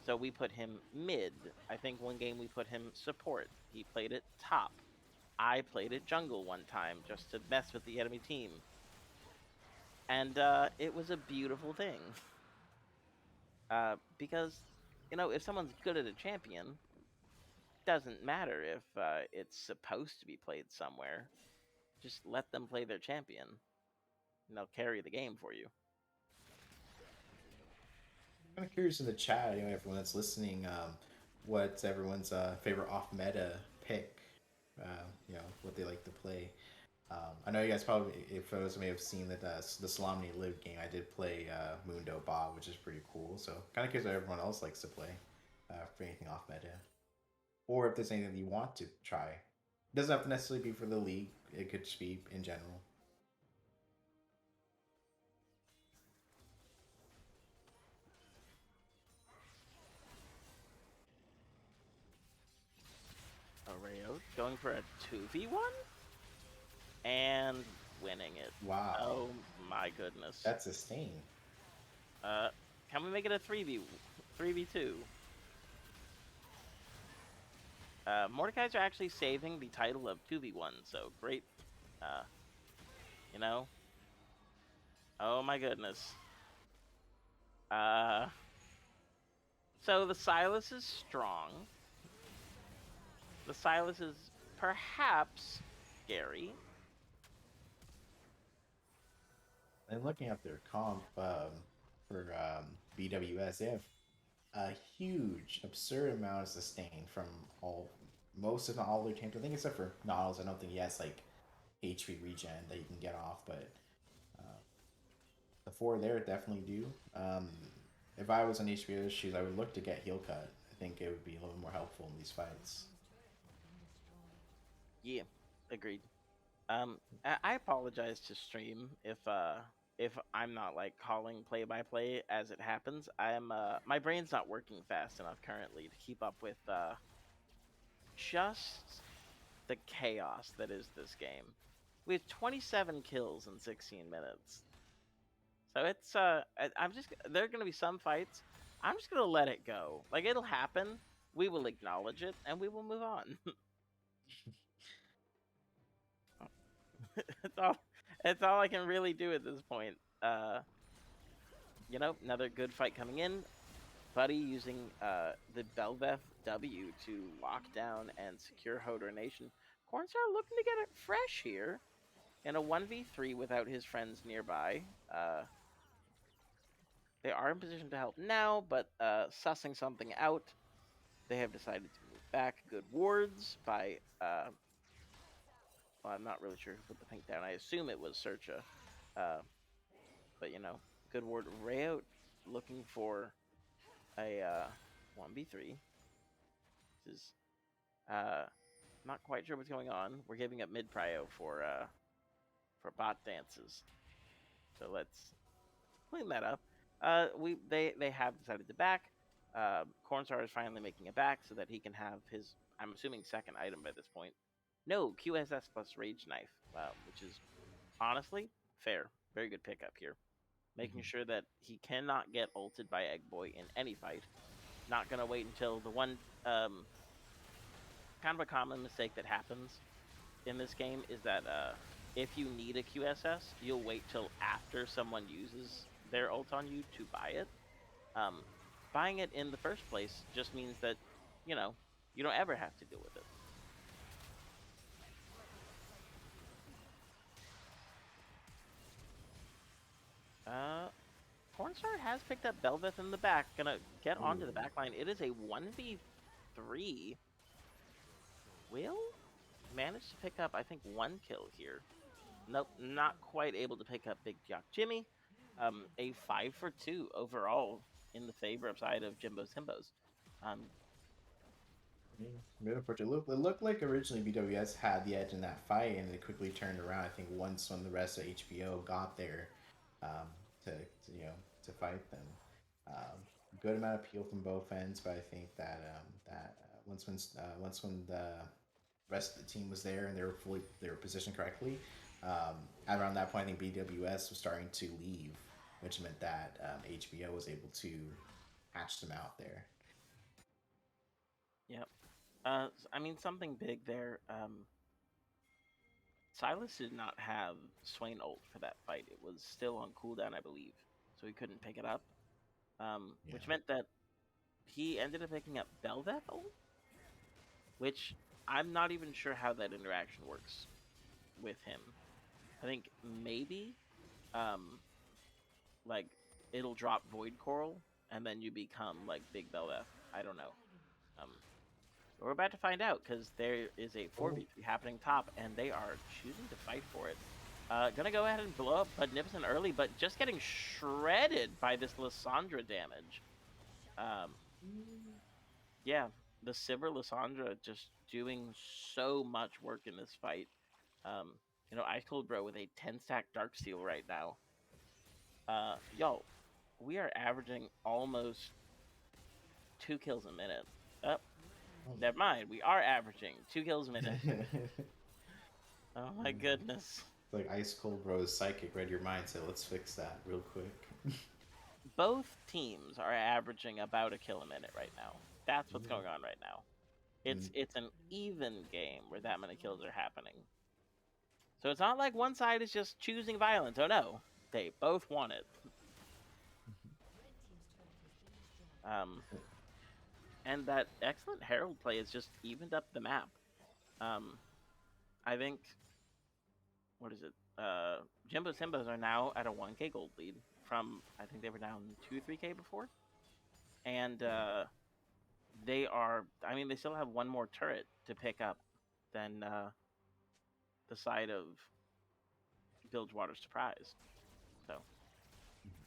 So we put him mid. I think one game we put him support. He played it top. I played it jungle one time just to mess with the enemy team. And it was a beautiful thing. Because, you know, if someone's good at a champion, doesn't matter if it's supposed to be played somewhere. Just let them play their champion, and they'll carry the game for you. Kind of curious in the chat, you know, everyone that's listening, what's everyone's favorite off meta pick? You know, what they like to play. I know you guys probably, if those may have seen that the Solemnity Live game, I did play Mundo Bob, which is pretty cool. So kind of curious what everyone else likes to play for anything off meta, or if there's anything that you want to try. It doesn't have to necessarily be for the league. It could just be in general. Areo going for a 2v1 and winning it. Wow, Oh my goodness. that's a stain. Uh, can we make it a 3v2? Mordekaiser are actually saving the title of 2v1, so great. Uh, you know? Oh my goodness. Uh, so the Silas is strong. The Silas is perhaps scary. And looking at their comp for BWS, they have a huge, absurd amount of sustain from most, if not all, their teams. I think except for Nautilus, I don't think he has like HP regen that you can get off, but the four there definitely do. If I was on HBO's shoes, I would look to get heal cut. I think it would be a little more helpful in these fights. Yeah, agreed. I apologize to stream if I'm not like calling play by play as it happens. I'm my brain's not working fast enough currently to keep up with just the chaos that is this game. We have 27 kills in 16 minutes. So it's I'm just there are gonna be some fights. I'm just gonna let it go. Like it'll happen. We will acknowledge it and we will move on. it's all it's all I can really do at this point. You know, another good fight coming in. Buddy using the Belveth W to lock down and secure Hodor Nation. Cornstar looking to get it fresh here in a 1v3 without his friends nearby. They are in position to help now, but sussing something out, they have decided to move back. Good wards by, well, I'm not really sure who put the pink down. I assume it was Searcha. Uh, but, you know, good ward. Rayout looking for a 1v3. This is not quite sure what's going on. We're giving up mid prio for bot dances. So let's clean that up. They have decided to back. Cornstar is finally making it back so that he can have his, I'm assuming, second item by this point. No, QSS plus Rage Knife, which is honestly fair. Very good pickup here. Making sure that he cannot get ulted by Egg Boy in any fight. Not going to wait until the one kind of a common mistake that happens in this game is that if you need a QSS, you'll wait till after someone uses their ult on you to buy it. Buying it in the first place just means that, you know, you don't ever have to deal with it. Cornstar has picked up Belveth in the back. Gonna get onto the back line. It is a 1v3. Will manage to pick up, I think, one kill here. Nope, not quite able to pick up Big Jock Jimmy. A 5 for 2 overall in the favor side of Jimbo's Himbos. Bit unfortunate. It looked like originally BWS had the edge in that fight, and they quickly turned around. I think once when the rest of HBO got there to fight them, good amount of appeal from both ends. But I think that once when the rest of the team was there and they were positioned correctly, around that point I think BWS was starting to leave, which meant that HBO was able to hatch them out there. Yep. I mean, something big there. Silas did not have Swain ult for that fight. It was still on cooldown, I believe, so he couldn't pick it up. Which meant that he ended up picking up Belveth ult, which I'm not even sure how that interaction works with him. I think maybe, like, it'll drop Void Coral, and then you become, like, Big Belveth. I don't know. We're about to find out, because there is a 4v3 happening top, and they are choosing to fight for it. Gonna go ahead and blow up Magnificent early, but just getting shredded by this Lissandra damage. Yeah, the Sivir Lissandra just doing so much work in this fight. Ice Cold Bro with a 10-stack Darksteel right now. Y'all, we are averaging almost 2 kills a minute. Never mind, we are averaging 2 kills a minute. Oh my goodness. Like Ice Cold Bro's psychic read your mind, so let's fix that real quick. Both teams are averaging about a kill a minute right now. That's what's going on right now. It's an even game where that many kills are happening. So it's not like one side is just choosing violence. Oh no, they both want it. And that excellent Herald play has just evened up the map. I think, what is it? Jimbo Simbos are now at a 1k gold lead from, I think they were down 2-3k before. And they are, I mean, they still have one more turret to pick up than the side of Bilgewater Surprise. So,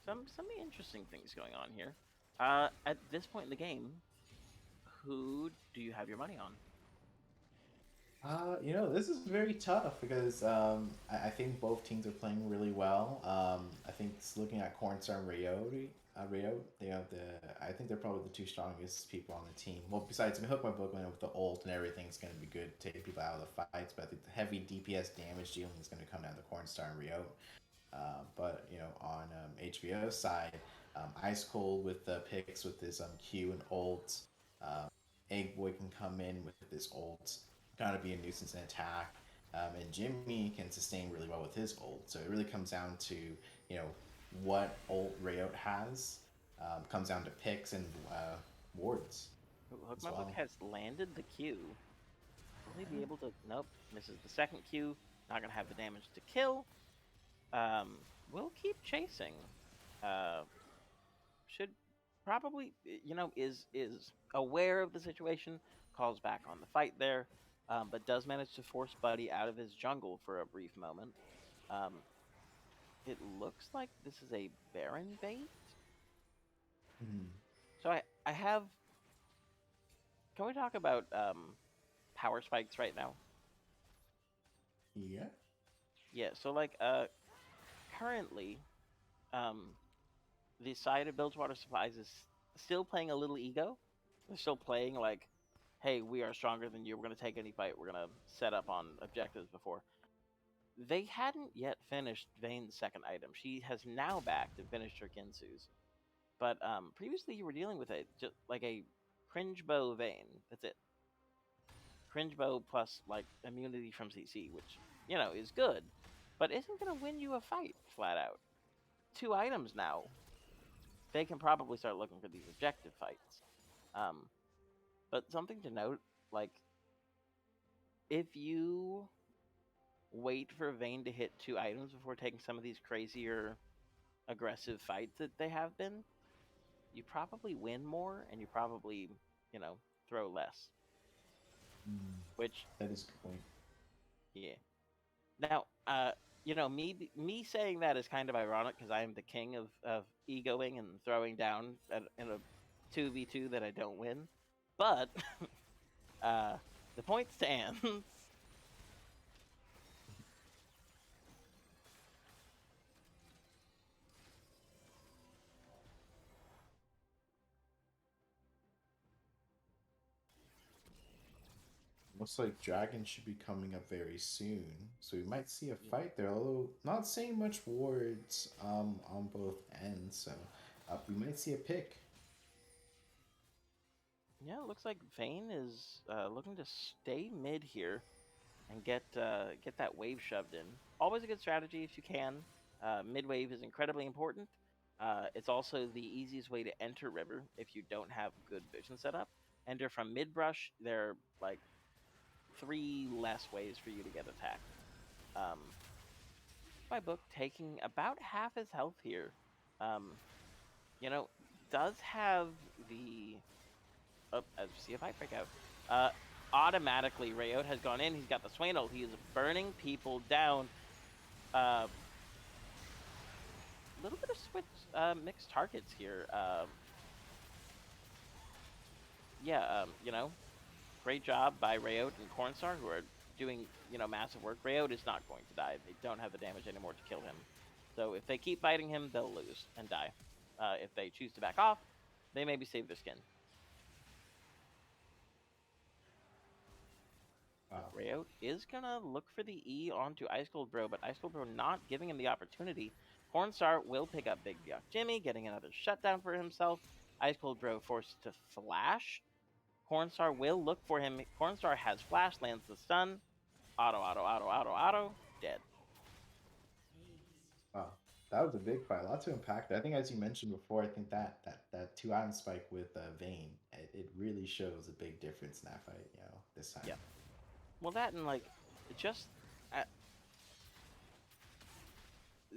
some interesting things going on here. At this point in the game, who do you have your money on? This is very tough because I think both teams are playing really well. I think looking at Cornstar and Rio, they have I think they're probably the two strongest people on the team. Well, besides Hook My Bookman with the ult and everything's going to be good to take people out of the fights, but I think the heavy DPS damage dealing is going to come down to Cornstar and Rio. But on HBO's side, Ice Cold with the picks with his Q and ult. Egg Boy can come in with this ult, kind of be a nuisance in attack. And Jimmy can sustain really well with his ult. So it really comes down to, what ult Rayout has. Comes down to picks and wards. Hook My Book has landed the Q. Will he be able to? Nope. Misses the second Q. Not going to have the damage to kill. We'll keep chasing. Should probably, is aware of the situation. Calls back on the fight there. But does manage to force Buddy out of his jungle for a brief moment. It looks like this is a Baron bait. So I have... Can we talk about power spikes right now? Yeah. Yeah, so currently, the side of Bilgewater Supplies is still playing a little ego. They're still playing like, hey, we are stronger than you. We're going to take any fight. We're going to set up on objectives before. They hadn't yet finished Vayne's second item. She has now backed and finished her Kinsu's. But previously you were dealing with just like a cringe bow Vayne. That's it. Cringe bow plus like immunity from CC, which is good, but isn't going to win you a fight flat out. 2 items now. They can probably start looking for these objective fights. But something to note, like if you wait for Vayne to hit 2 items before taking some of these crazier aggressive fights that they have been, you probably win more and you probably, throw less. Which That is a good point. yeah. Now, me saying that is kind of ironic because I am the king of egoing and throwing down in a 2v2 that I don't win. But the point stands. Looks like Dragon should be coming up very soon, so we might see a fight there. Although not seeing much wards on both ends, so we might see a pick. Yeah, it looks like Vayne is looking to stay mid here and get that wave shoved in. Always a good strategy if you can. Mid wave is incredibly important. It's also the easiest way to enter river if you don't have good vision setup. Enter from mid brush. There are like 3 less ways for you to get attacked. My book taking about half his health here. You know, does have the as you see a fight break out. Automatically, Rayot has gone in. He's got the Swain ult. He is burning people down. Little bit of switch mixed targets here. Great job by Rayot and Cornstar, who are doing massive work. Rayot is not going to die. They don't have the damage anymore to kill him. So if they keep fighting him, they'll lose and die. If they choose to back off, they maybe save their skin. Rayot is gonna look for the E onto Ice Cold Bro, but Ice Cold Bro not giving him the opportunity. Cornstar will pick up Big Yuck Jimmy, getting another shutdown for himself. Ice Cold Bro forced to flash. Cornstar will look for him. Cornstar has flash, lands the stun. Auto, dead. Wow, that was a big fight. A lot to impact. I think, as you mentioned before, I think that 2 item spike with Vayne, it really shows a big difference in that fight. This time. Yeah. Well, that and like, just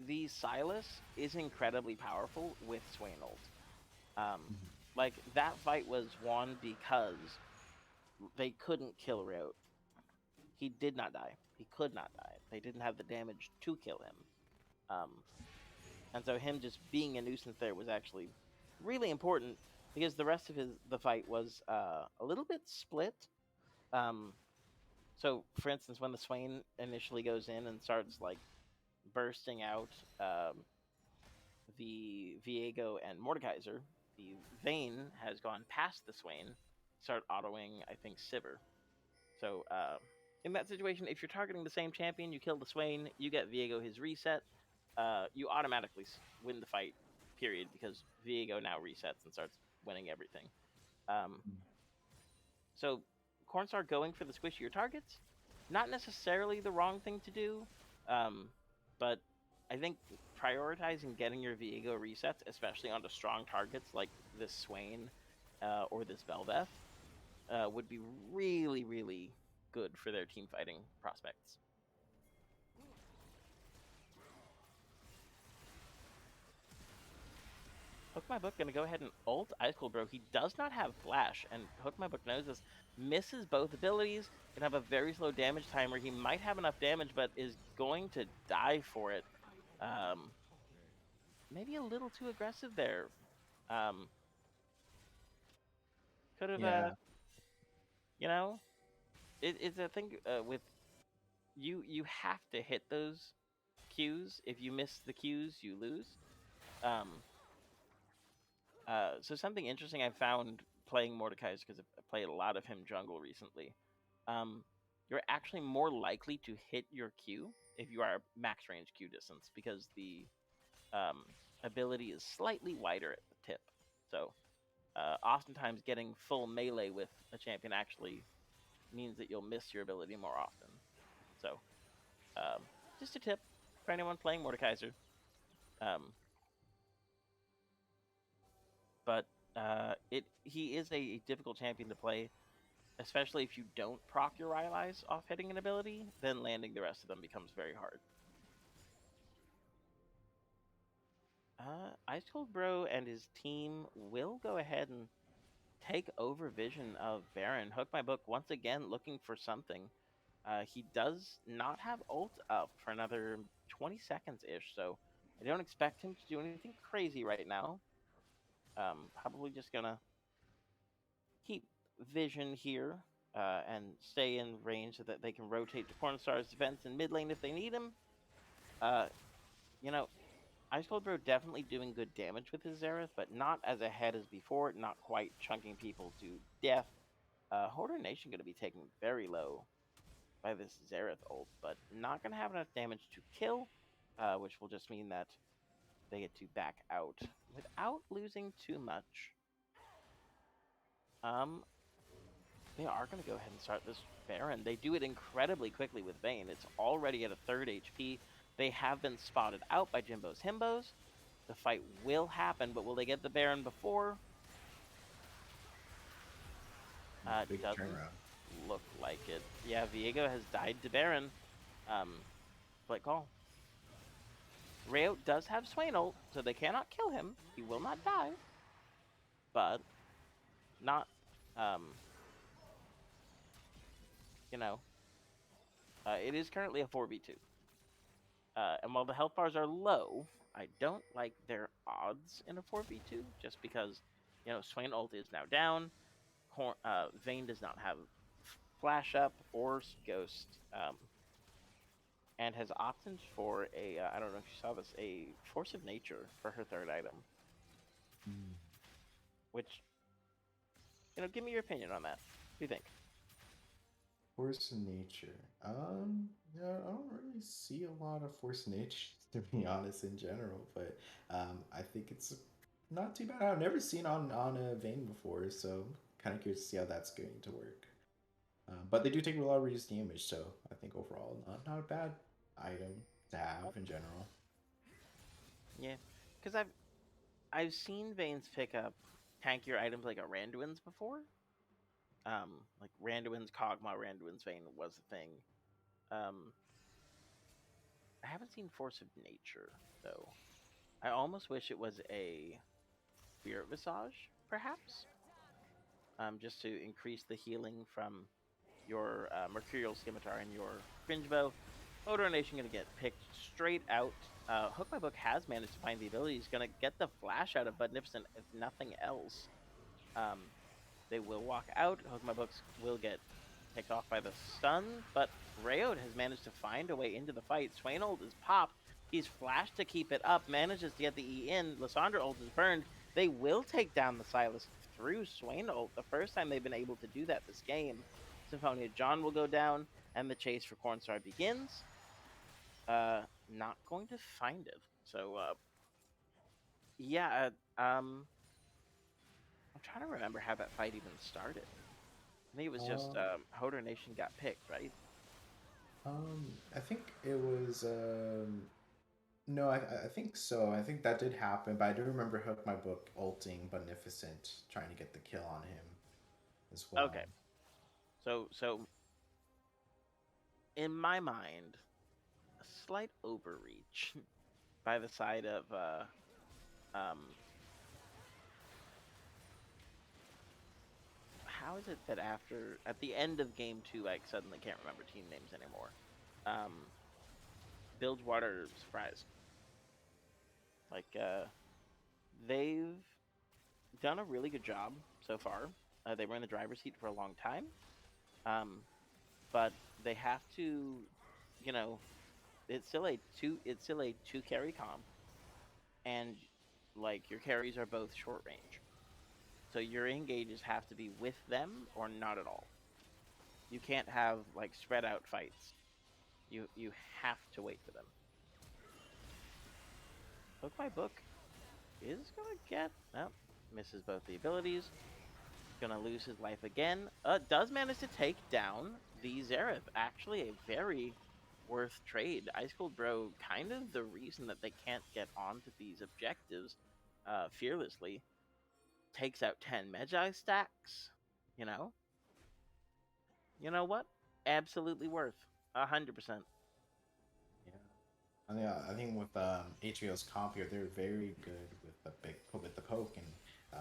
the Silas is incredibly powerful with Swain ult. Like that fight was won because they couldn't kill Rayot. He did not die. He could not die. They didn't have the damage to kill him. And so him just being a nuisance there was actually really important because the rest of the fight was a little bit split. So for instance, when the Swain initially goes in and starts like bursting out the Viego and Mordekaiser, the Vayne has gone past the Swain, start autoing, I think, Sivir. So in that situation, if you're targeting the same champion, you kill the Swain, you get Viego his reset, you automatically win the fight, period, because Viego now resets and starts winning everything. So Cornstar going for the squishier targets, not necessarily the wrong thing to do, but I think prioritizing getting your Viego resets, especially onto strong targets like this Swain or this Belveth, would be really, really good for their team fighting prospects. Hook My Book gonna go ahead and ult Ice Cold Bro. He does not have Flash, and Hook My Book knows this. Misses both abilities, gonna have a very slow damage timer. He might have enough damage, but is going to die for it. Maybe a little too aggressive there. Could have, it's a thing with you have to hit those Qs. If you miss the Qs, you lose. So something interesting I found playing Mordekaiser, because I played a lot of him jungle recently. Um, you're actually more likely to hit your Q if you are max range Q distance, because the um, ability is slightly wider at the tip. So oftentimes getting full melee with a champion actually means that you'll miss your ability more often. So just a tip for anyone playing Mordekaiser. Um, but it he is a difficult champion to play, especially if you don't proc your allies off hitting an ability. Then landing the rest of them becomes very hard. Ice Cold Bro and his team will go ahead and take over vision of Baron. Hook my book once again looking for something. He does not have ult up for another 20 seconds ish, so I don't expect him to do anything crazy right now. Probably just gonna keep vision here and stay in range so that they can rotate to Cornstar's defense in mid lane if they need him. Uh, you know, Ice Cold Bro definitely doing good damage with his Zereth, but not as ahead as before, not quite chunking people to death. Hoarder Nation going to be taken very low by this Zereth ult, but not going to have enough damage to kill, which will just mean that they get to back out without losing too much. Um, they are going to go ahead and start this Baron. They do it incredibly quickly with Vayne. It's already at a third HP. They have been spotted out by Jimbo's Himbos. The fight will happen, but will they get the Baron before? Big Doesn't turnaround. look like it. Yeah, Viego has died to Baron. Play call. Rayo does have Swain ult, so they cannot kill him. He will not die. But not, um, you know, it is currently a 4v2. And while the health bars are low, I don't like their odds in a 4v2 just because, Swain ult is now down. Vayne does not have flash up or ghost, and has opted for a, I don't know if you saw this, a force of nature for her third item, Mm. which, give me your opinion on that. What do you think? Force of nature. Yeah, I don't really see a lot of force of nature to be honest in general, but I think it's not too bad. I've never seen on a vein before, so kind of curious to see how that's going to work. But they do take a lot of reduced damage, so I think overall not a bad item to have in general. Yeah, because I've seen Vayne's pick up tankier items like a Randuin's before. Like Randuin's Kog'Maw, Randuin's Vayne was a thing. Um, I haven't seen Force of Nature though. I almost wish it was a Spirit Visage, perhaps, just to increase the healing from your Mercurial Scimitar and your Cringe Bow. Motor Nation going to get picked straight out. Hook My Book has managed to find the ability. He's going to get the flash out of Magnificent, if nothing else. Um, they will walk out. Hook My Books will get picked off by the stun, but Rayod has managed to find a way into the fight. Swainold is popped. He's flashed to keep it up, manages to get the E in. Lysandra ult is burned. They will take down the Silas through Swainold. The first time they've been able to do that this game. Symphonia John will go down, and the chase for Cornstar begins. Not going to find it. So, yeah, I'm trying to remember how that fight even started. I think it was just Um, Hodor Nation got picked, right? I think it was no, I think so. I think that did happen, but I do remember Hook My Book ulting Beneficent, trying to get the kill on him as well. Okay. So in my mind, a slight overreach by the side of um how is it that after at the end of game 2 I suddenly can't remember team names anymore. Um Bilgewater surprise. Like they've done a really good job so far. They were in the driver's seat for a long time. Um but they have to, you know, it's still a two carry comp, and like your carries are both short range. So your engages have to be with them or not at all. You can't have like spread out fights. You have to wait for them. Book by book is gonna get misses both the abilities. Gonna lose his life again. Does manage to take down the Zareth. Actually, a very worth trade. Ice Cold Bro, kind of the reason that they can't get onto these objectives fearlessly. Takes out 10 Magi stacks. You know? You know what? Absolutely worth. 100%. Yeah. I think with HBO's comp here, they're very good with the poke, and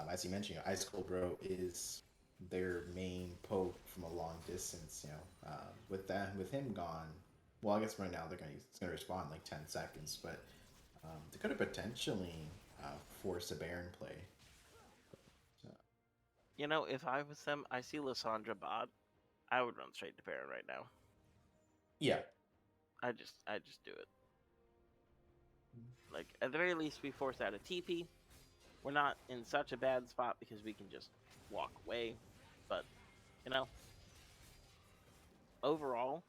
as you mentioned, Ice Cold Bro is their main poke from a long distance. With him gone, well, I guess right now it's gonna respond in like 10 seconds, but they could have potentially forced a Baron play. So, You know, if I was them, I see Lissandra bot. I would run straight to Baron right now. yeah, I just do it. Like, at the very least, we force out a TP. We're not in such a bad spot because we can just walk away. But, you know, overall,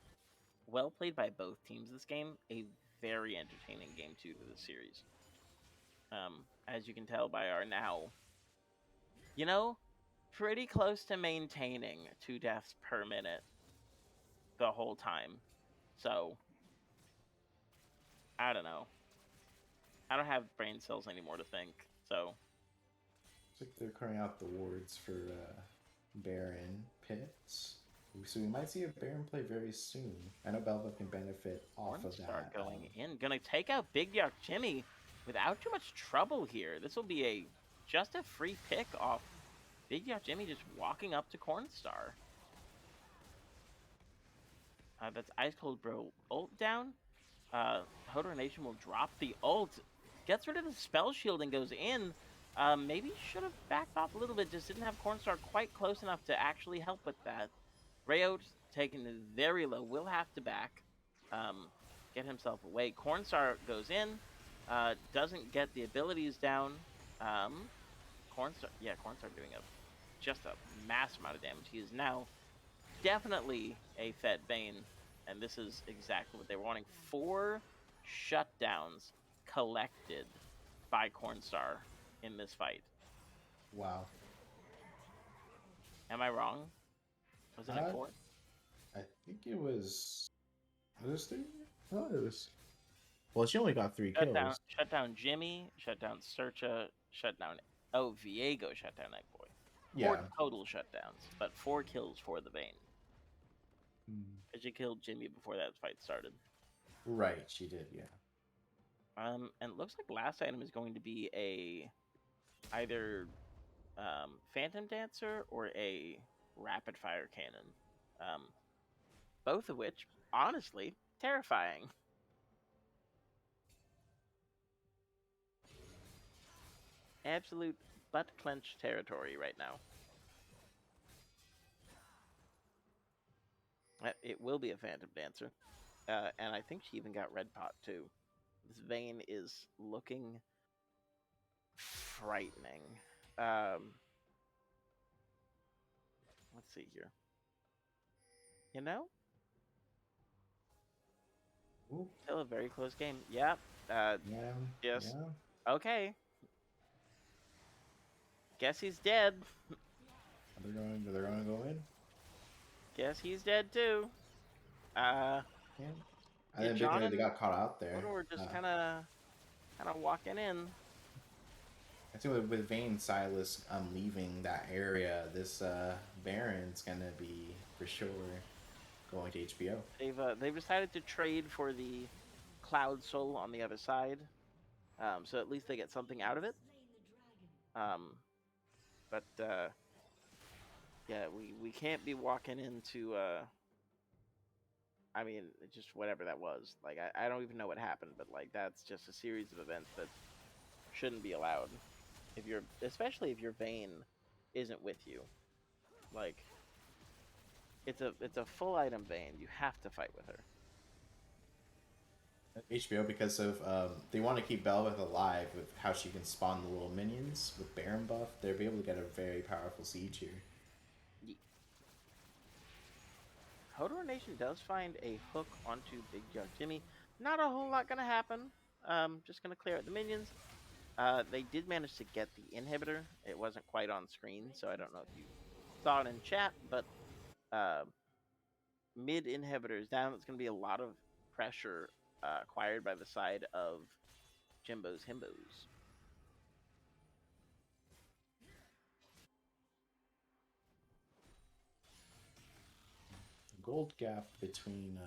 well played by both teams this game. A very entertaining game 2 to the series. As you can tell by our now, pretty close to maintaining 2 deaths per minute the whole time. So, I don't know. I don't have brain cells anymore to think. So, looks like they're clearing out the wards for Baron pits. So we might see a Baron play very soon. I know Belva can benefit off of start that. going in. Gonna take out Big Yuck Jimmy without too much trouble here. This will be just a free pick off Big Yuck Jimmy just walking up to Cornstar. That's Ice Cold Bro ult down. Hodor Nation will drop the ult. Gets rid of the spell shield and goes in. Maybe should have backed off a little bit. Just didn't have Cornstar quite close enough to actually help with that. Rayo taken it very low. Will have to back. Get himself away. Cornstar goes in. Doesn't get the abilities down. Cornstar doing just a mass amount of damage. He is now definitely a Fed Bane, and this is exactly what they were wanting. 4 shutdowns collected by Cornstar in this fight. Wow. Am I wrong? Was it 4? I think it was. Was this 3? Oh, it was. Well, she only got 3 kills. Shut down Jimmy, shut down Searcha, shut down. Oh, Viego shut down Eggboy. 4 Yeah. total shutdowns, but 4 kills for the Vayne. Hmm. Because she killed Jimmy before that fight started. Right, she did, yeah. And it looks like last item is going to be either Phantom Dancer or a Rapid Fire Cannon. Both of which, honestly, terrifying. Absolute butt clench territory right now. It will be a Phantom Dancer. And I think she even got Red Pot too. This Vayne is looking frightening. Let's see here. Ooh. Still a very close game. Yep. Yeah. Yes. Yeah. Okay. Guess he's dead. They're going to go in. Guess he's dead too. Yeah. And then John they got caught out there. Hodor just kind of walking in. I think with Vayne Silas leaving that area, this Baron's gonna be for sure going to HBO. They've decided to trade for the Cloud Soul on the other side, so at least they get something out of it. But yeah, we can't be walking into I mean, just whatever that was. Like I don't even know what happened, but like that's just a series of events that shouldn't be allowed. Especially if your Vayne isn't with you. Like it's a full item Vayne. You have to fight with her. HBO because of they want to keep Belveth alive with how she can spawn the little minions with Baron buff. They'll be able to get a very powerful siege here. Ye- Hodor Nation does find a hook onto Big Jug Jimmy. Not a whole lot gonna happen. Just gonna clear out the minions. They did manage to get the inhibitor. It wasn't quite on screen, so I don't know if you saw it in chat, but uh, mid inhibitors down. It's gonna be a lot of pressure acquired by the side of Jimbo's Himbos. The gold gap between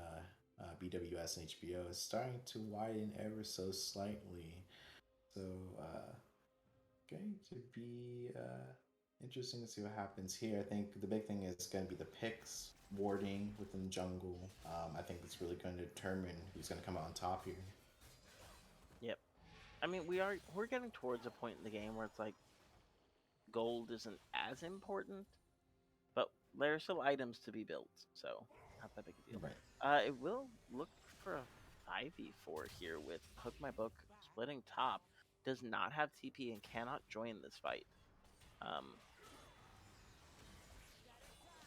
BWS and HBO is starting to widen ever so slightly. So, going to be interesting to see what happens here. I think the big thing is going to be the picks, warding within the jungle. I think that's really going to determine who's going to come out on top here. Yep. I mean, we're getting towards a point in the game where it's like gold isn't as important, but there are still items to be built, so not that big a deal. Right. It will look for a 5v4 here with Hook My Book splitting top. Does not have TP and cannot join this fight. I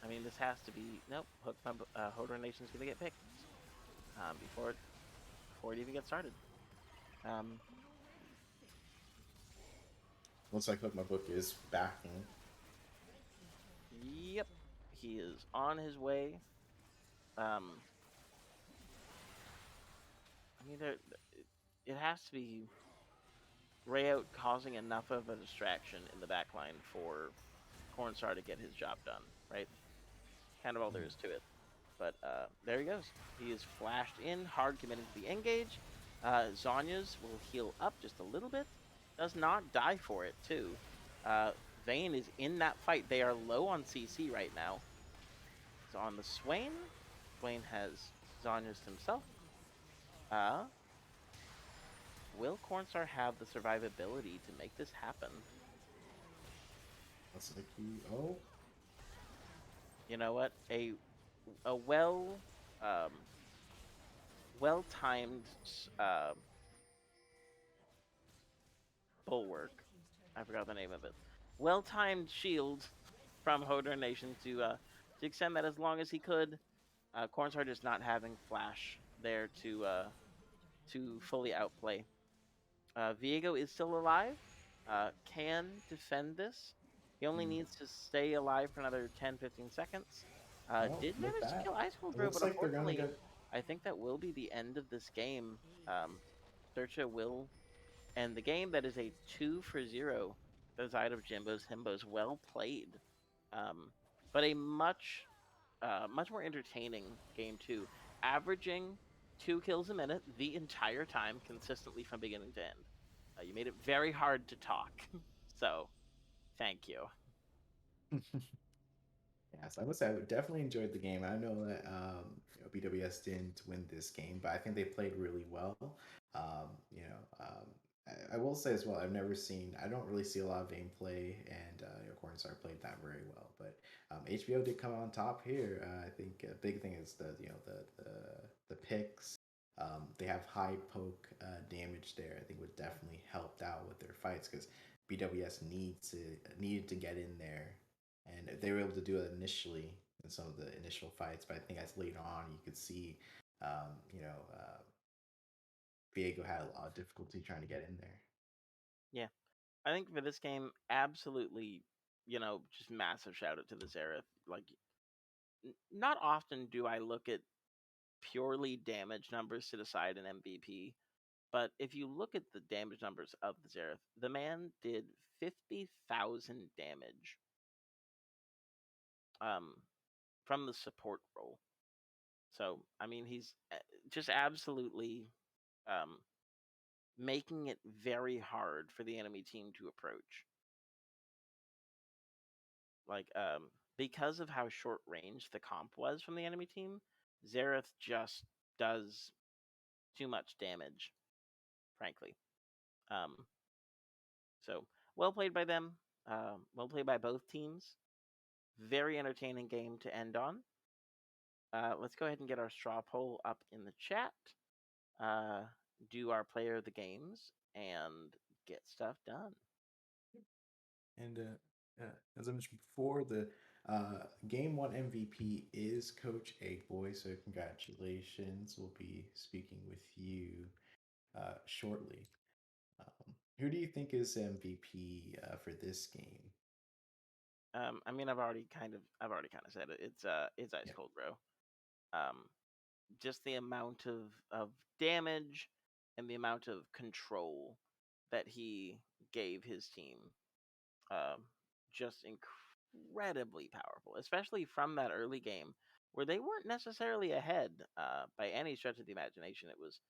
mean, this has to be nope. Hook My Hodor Nation's gonna get picked before it even gets started. Looks like Hook My Book is backing. Yep, he is on his way. I mean, it has to be Rayout causing enough of a distraction in the backline for Cornstar to get his job done, right? Kind of all there is to it. But there he goes. He is flashed in, hard committed to the engage. Zonya's will heal up just a little bit. Does not die for it, too. Vayne is in that fight. They are low on CC right now. So on the Swain. Swain has Zonya's himself. Will Cornstar have the survivability to make this happen? Looks like he. Oh. You know what? A well timed bulwark. I forgot the name of it. Well timed shield from Hodor Nation to extend that as long as he could. Cornstar just not having flash there to fully outplay. Viego is still alive. Can defend this. He only needs to stay alive for another 10-15 seconds. Oh, Did with manage to that, kill Ice Cold it Bro, looks but like they're gonna unfortunately, get. I think that will be the end of this game. Searcha will end the game. That is a 2-0 for the side of Jimbo's Himbos. Well played. But a much more entertaining game too. Averaging 2 kills a minute the entire time, consistently from beginning to end. You made it very hard to talk, so thank you. Yes, I would say I would definitely enjoyed the game. I know that BWS didn't win this game, but I think they played really well. I will say as well, I've never seen. I don't really see a lot of gameplay, and Cornstar played that very well. But HBO did come on top here. I think a big thing is the picks. They have high poke damage there. I think would definitely helped out with their fights because BWS needed to get in there, and they were able to do it initially in some of the initial fights. But I think as later on, you could see, um, you know, uh, Viego had a lot of difficulty trying to get in there. Yeah, I think for this game, absolutely, just massive shout out to the Xerath. Like, not often do I look at purely damage numbers to decide an MVP. But if you look at the damage numbers of the Xerath, the man did 50,000 damage um, from the support role. So, I mean, he's just absolutely um, making it very hard for the enemy team to approach. Like, because of how short range the comp was from the enemy team, Xerath just does too much damage, frankly. Um, so, well played by them. Well played by both teams. Very entertaining game to end on. Let's go ahead and get our straw poll up in the chat. uh, do our player of the games and get stuff done. And as I mentioned before, the game one MVP is Coach Eggboy. So congratulations. We'll be speaking with you shortly. Who do you think is MVP for this game? I mean, I've already kind of said it. It's Ice Yeah. Cold, bro. Um, just the amount of damage and the amount of control that he gave his team, um, just incredibly powerful, especially from that early game where they weren't necessarily ahead by any stretch of the imagination. It was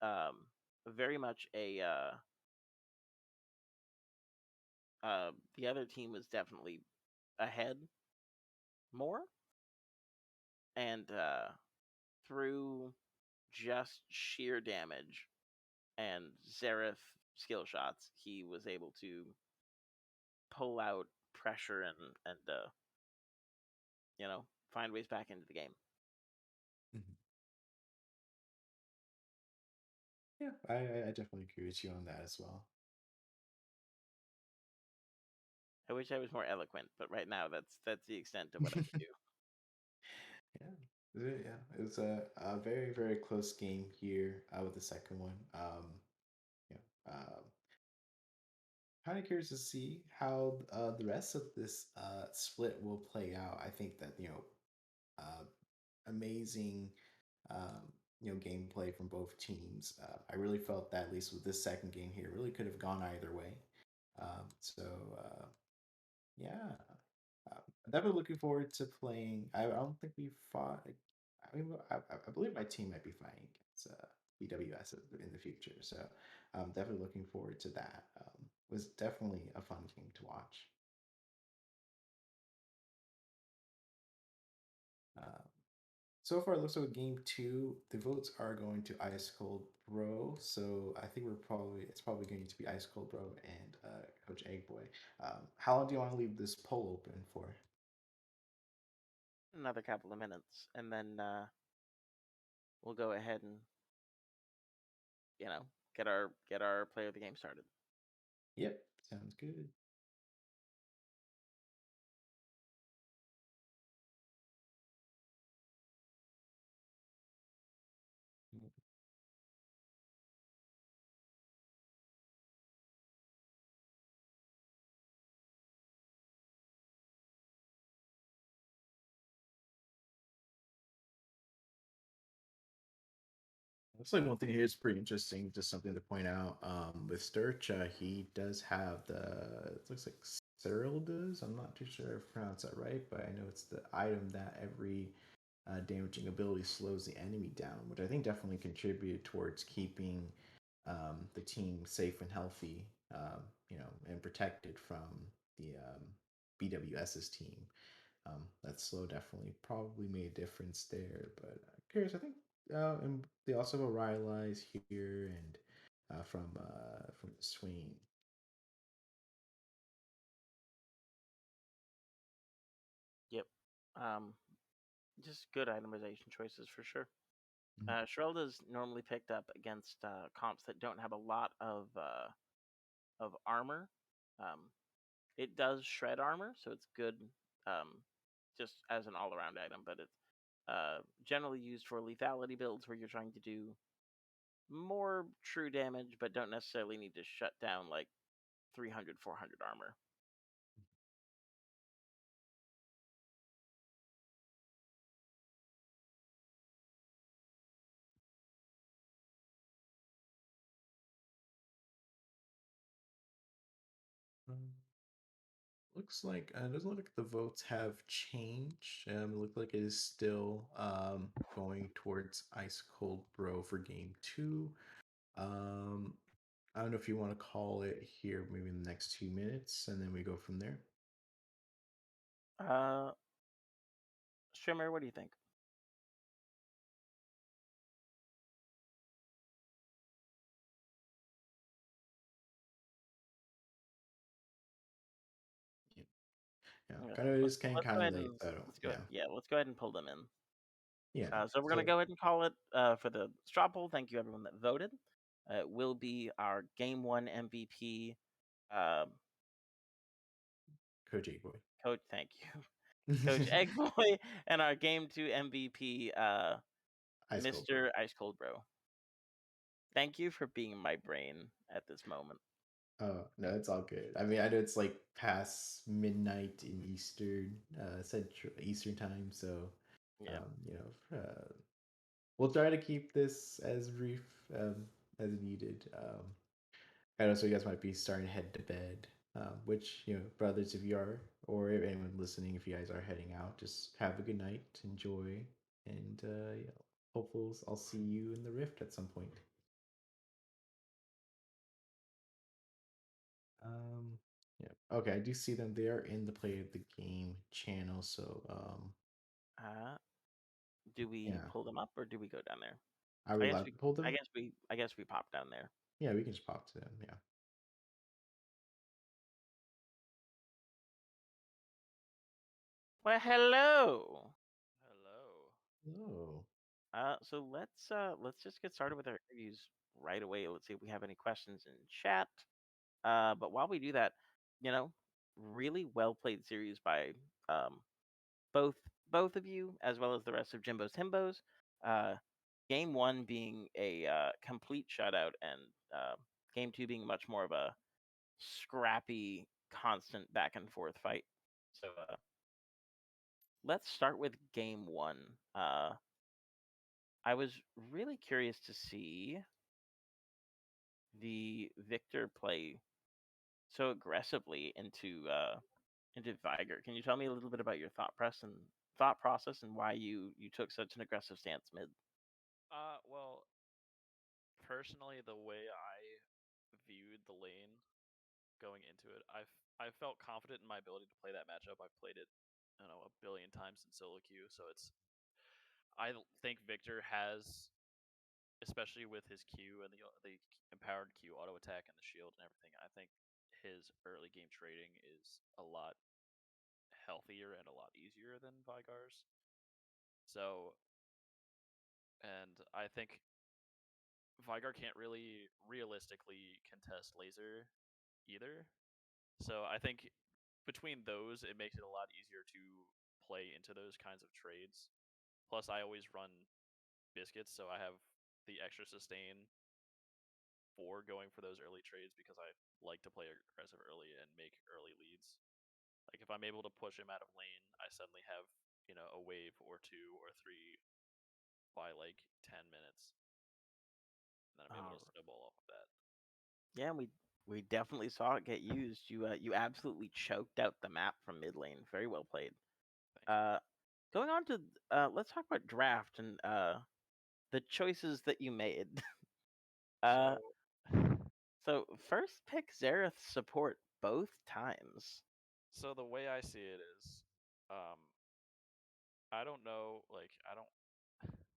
um, very much the other team was definitely ahead more, and through just sheer damage and Zareth skill shots, he was able to pull out pressure and find ways back into the game. Mhm. Yeah, I definitely agree with you on that as well. I wish I was more eloquent, but right now that's the extent of what I can do. Yeah. Yeah, it was a very, very close game here with the second one. Yeah, kind of curious to see how the rest of this split will play out. I think that uh, amazing gameplay from both teams. I really felt that at least with this second game here, it really could have gone either way. So yeah, I'm definitely looking forward to playing. I don't think we fought. I mean, I believe my team might be fighting against BWS in the future. So I'm definitely looking forward to that. Was definitely a fun game to watch. Uh, so far, it looks like game two, the votes are going to Ice Cold Bro. So I think it's probably going to be Ice Cold Bro and Coach Eggboy. How long do you want to leave this poll open for? Another couple of minutes, and then we'll go ahead and get our player of the game started. Yep, sounds good. Looks like one thing here is pretty interesting, just something to point out. With Sturch, he does have it looks like Cyril does. I'm not too sure if I pronounced that right, but I know it's the item that every damaging ability slows the enemy down, which I think definitely contributed towards keeping the team safe and healthy, and protected from the BWS's team. That slow definitely probably made a difference there. But curious, I think, and they also have a Rylai's here and from Swain. Yep. Um, just good itemization choices for sure. Mhm. Sherelda's normally picked up against comps that don't have a lot of armor. Um, it does shred armor, so it's good um, just as an all around item, but it's generally used for lethality builds where you're trying to do more true damage, but don't necessarily need to shut down like 300, 400 armor. Um, Looks like it doesn't look like the votes have changed. It looked like it is still going towards Ice Cold Bro for game two. Um, I don't know if you want to call it here, maybe in the next 2 minutes, and then we go from there. Uh, Streamer, what do you think? Yeah, Yeah, kind of it is let's getting go kind of ahead late. and So I don't. let's go. Yeah. Yeah, let's go ahead and pull them in. Yeah. So we're gonna So go ahead and call it for the straw poll. Thank you everyone that voted. It will be our game one MVP. Um, Coach Boy. Coach, thank you, Coach Eggboy, and our game two MVP, Ice Cold Bro. Mr. Ice Cold Bro. Thank you for being my brain at this moment. Oh no, it's all good. I mean, I know it's like past midnight in Eastern, Central Eastern time, so Yeah. we'll try to keep this as brief as needed. I know so you guys might be starting to head to bed, which brothers, if you are, or if anyone listening, if you guys are heading out, just have a good night, enjoy, and yeah, hopefully I'll see you in the Rift at some point. Um, yeah. Okay, I do see them. They are in the Play of the Game channel, so Uh, do we yeah. pull them up or do we go down there? Are we allowed to pull them? I guess we pop down there. Yeah, we can just pop to them. Yeah. Well, hello. Hello. Oh. So let's just get started with our interviews right away. Let's see if we have any questions in chat. But while we do that, you know, really well played series by um both both of you as well as the rest of Jimbo's Himbos. Uh, game one being a complete shutout, and game two being much more of a scrappy, constant back and forth fight. So let's start with game one. I was really curious to see the Victor play so aggressively into Viger. Can you tell me a little bit about your thought process and why you took such an aggressive stance mid? Well, personally, the way I viewed the lane going into it, I felt confident in my ability to play that matchup. I've played it, I don't know, a billion times in solo queue, so I think Victor has, especially with his Q and the empowered Q auto attack and the shield and everything. I think his early game trading is a lot healthier and a lot easier than Vigar's. So, and I think Vigar can't really realistically contest laser either. So I think between those, it makes it a lot easier to play into those kinds of trades. Plus, I always run biscuits, so I have the extra sustain for going for those early trades because I like to play aggressive early and make early leads. Like if I'm able to push him out of lane, I suddenly have a wave or two or three by like 10 minutes, and then I'm able to snowball off of that. Yeah, we definitely saw it get used. You absolutely choked out the map from mid lane. Very well played. Thank you. Uh, going on to let's talk about draft and the choices that you made. uh, So so first pick Xerath support both times. So the way I see it is, um, I don't know, like I don't.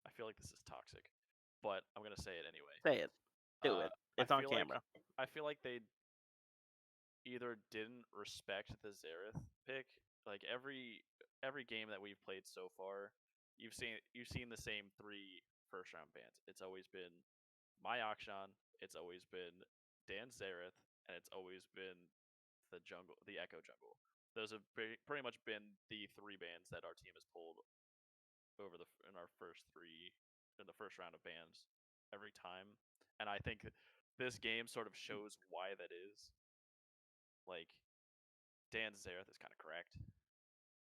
I feel like this is toxic, but I'm gonna say it anyway. Say it, do Uh, it. I It's on feel like camera. I feel like they either didn't respect the Xerath pick. Like every game that we've played so far, you've seen the same three first round bans. It's always been my Akshan, it's always been Dan Xerath, and it's always been the Echo Jungle. Those have pretty much been the three bans that our team has pulled in our first three in the first round of bans every time, and I think this game sort of shows why that is. Like Dan Xerath is kind of correct.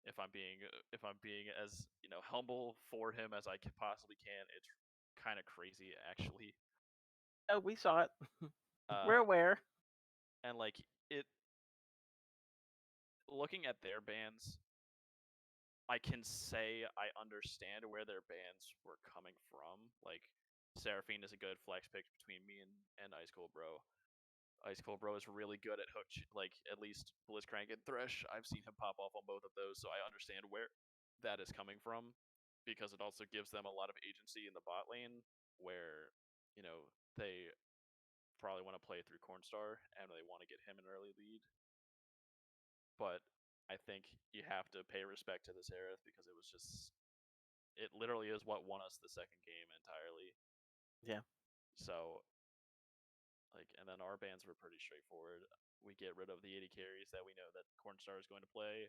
If I'm being as humble for him as I possibly can, it's kind of crazy actually. Oh, we saw it. We're Uh, aware. and like it, looking at their bans, I can say I understand where their bans were coming from. Like Seraphine is a good flex pick between me and Ice Cold Bro. Ice Cold Bro is really good at hook, like at least Blitzcrank and Thresh. I've seen him pop off on both of those, so I understand where that is coming from because it also gives them a lot of agency in the bot lane where they probably want to play through Cornstar and they want to get him an early lead. But I think you have to pay respect to this Aerith because it literally is what won us the second game entirely. Yeah. So, like, and then our bans were pretty straightforward. We get rid of the 80 carries that we know that Cornstar is going to play.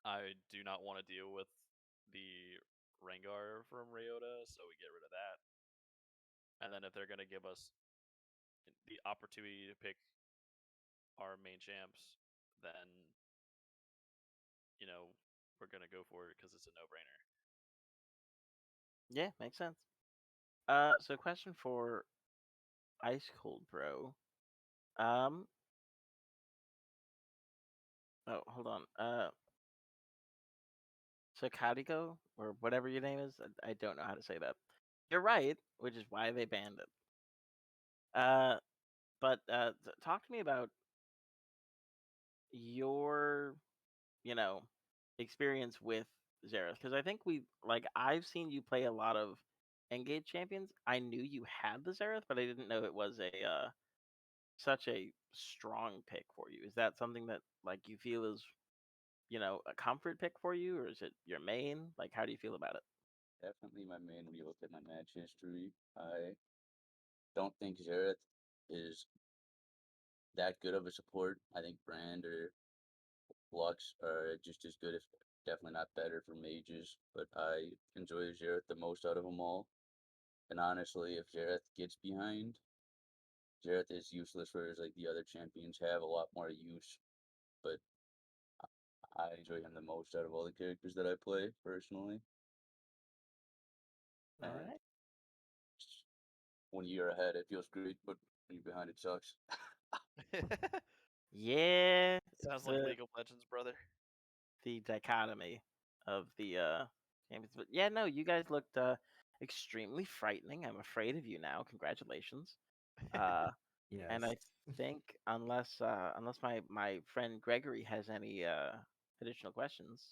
I do not want to deal with the Rengar from Ryota, so we get rid of that. And then if they're going to give us the opportunity to pick our main champs, then we're going to go for it because it's a no-brainer. Yeah, makes sense. So question for Ice Cold Bro. Oh, hold on. So Kadiko, or whatever your name is, I don't know how to say that. You're right, which is why they banned it. But talk to me about your, experience with Xerath, because I think I've seen you play a lot of Engage champions. I knew you had the Xerath, but I didn't know it was a such a strong pick for you. Is that something that you feel is a comfort pick for you, or is it your main? Like, how do you feel about it? Definitely my main when you look at my match history. I don't think Xerath is that good of a support. I think Brand or Lux are just as good, if definitely not better for mages. But I enjoy Xerath the most out of them all. And honestly, if Xerath gets behind, Xerath is useless, whereas like the other champions have a lot more use. But I enjoy him the most out of all the characters that I play personally. All And right. when you're ahead, it feels great, but when you're behind, it sucks. Yeah, Sounds like the League of Legends, brother. the dichotomy of the champions. But yeah, no, you guys looked extremely frightening. I'm afraid of you now. Congratulations. Uh, and Yes. I think unless my friend Gregory has any additional questions.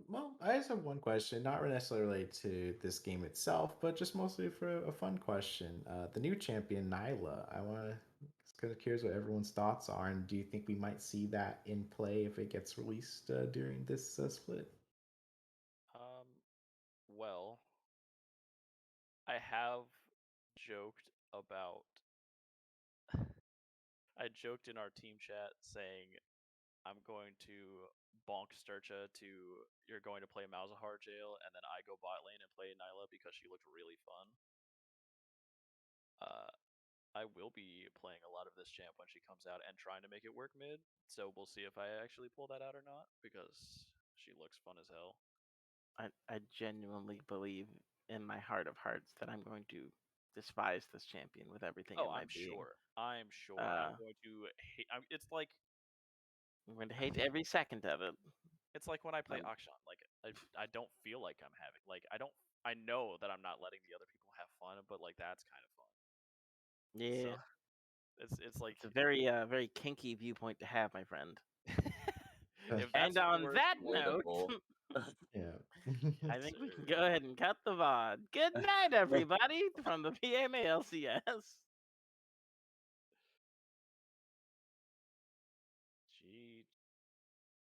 Well, I just have one question, not necessarily related to this game itself, but just mostly for a fun question. The new champion, Nyla, I want to kind of curious what everyone's thoughts are, and do you think we might see that in play if it gets released during this split? Well, I have joked about. I joked in our team chat saying I'm going to bonk Sturcha to you're going to play Malzahar jail, and then I go bot lane and play Nyla because she looked really fun. I will be playing a lot of this champ when she comes out and trying to make it work mid. So we'll see if I actually pull that out or not because she looks fun as hell. I genuinely believe in my heart of hearts that I'm going to despise this champion with everything Oh, in my I'm being. sure. I'm sure. I'm Uh, going to hate. It's like I'm going to hate every second of it. when I play Um, Akshan. Like I don't feel like I'm having I don't. I know that I'm not letting the other people have fun, but like that's kind of fun. So yeah, it's like it's a very kinky viewpoint to have, my friend. if And that's what it on works, that note, Relatable. Yeah. I yes, think we can sir. go ahead and cut the VOD. Good night, everybody, from the PMALCS.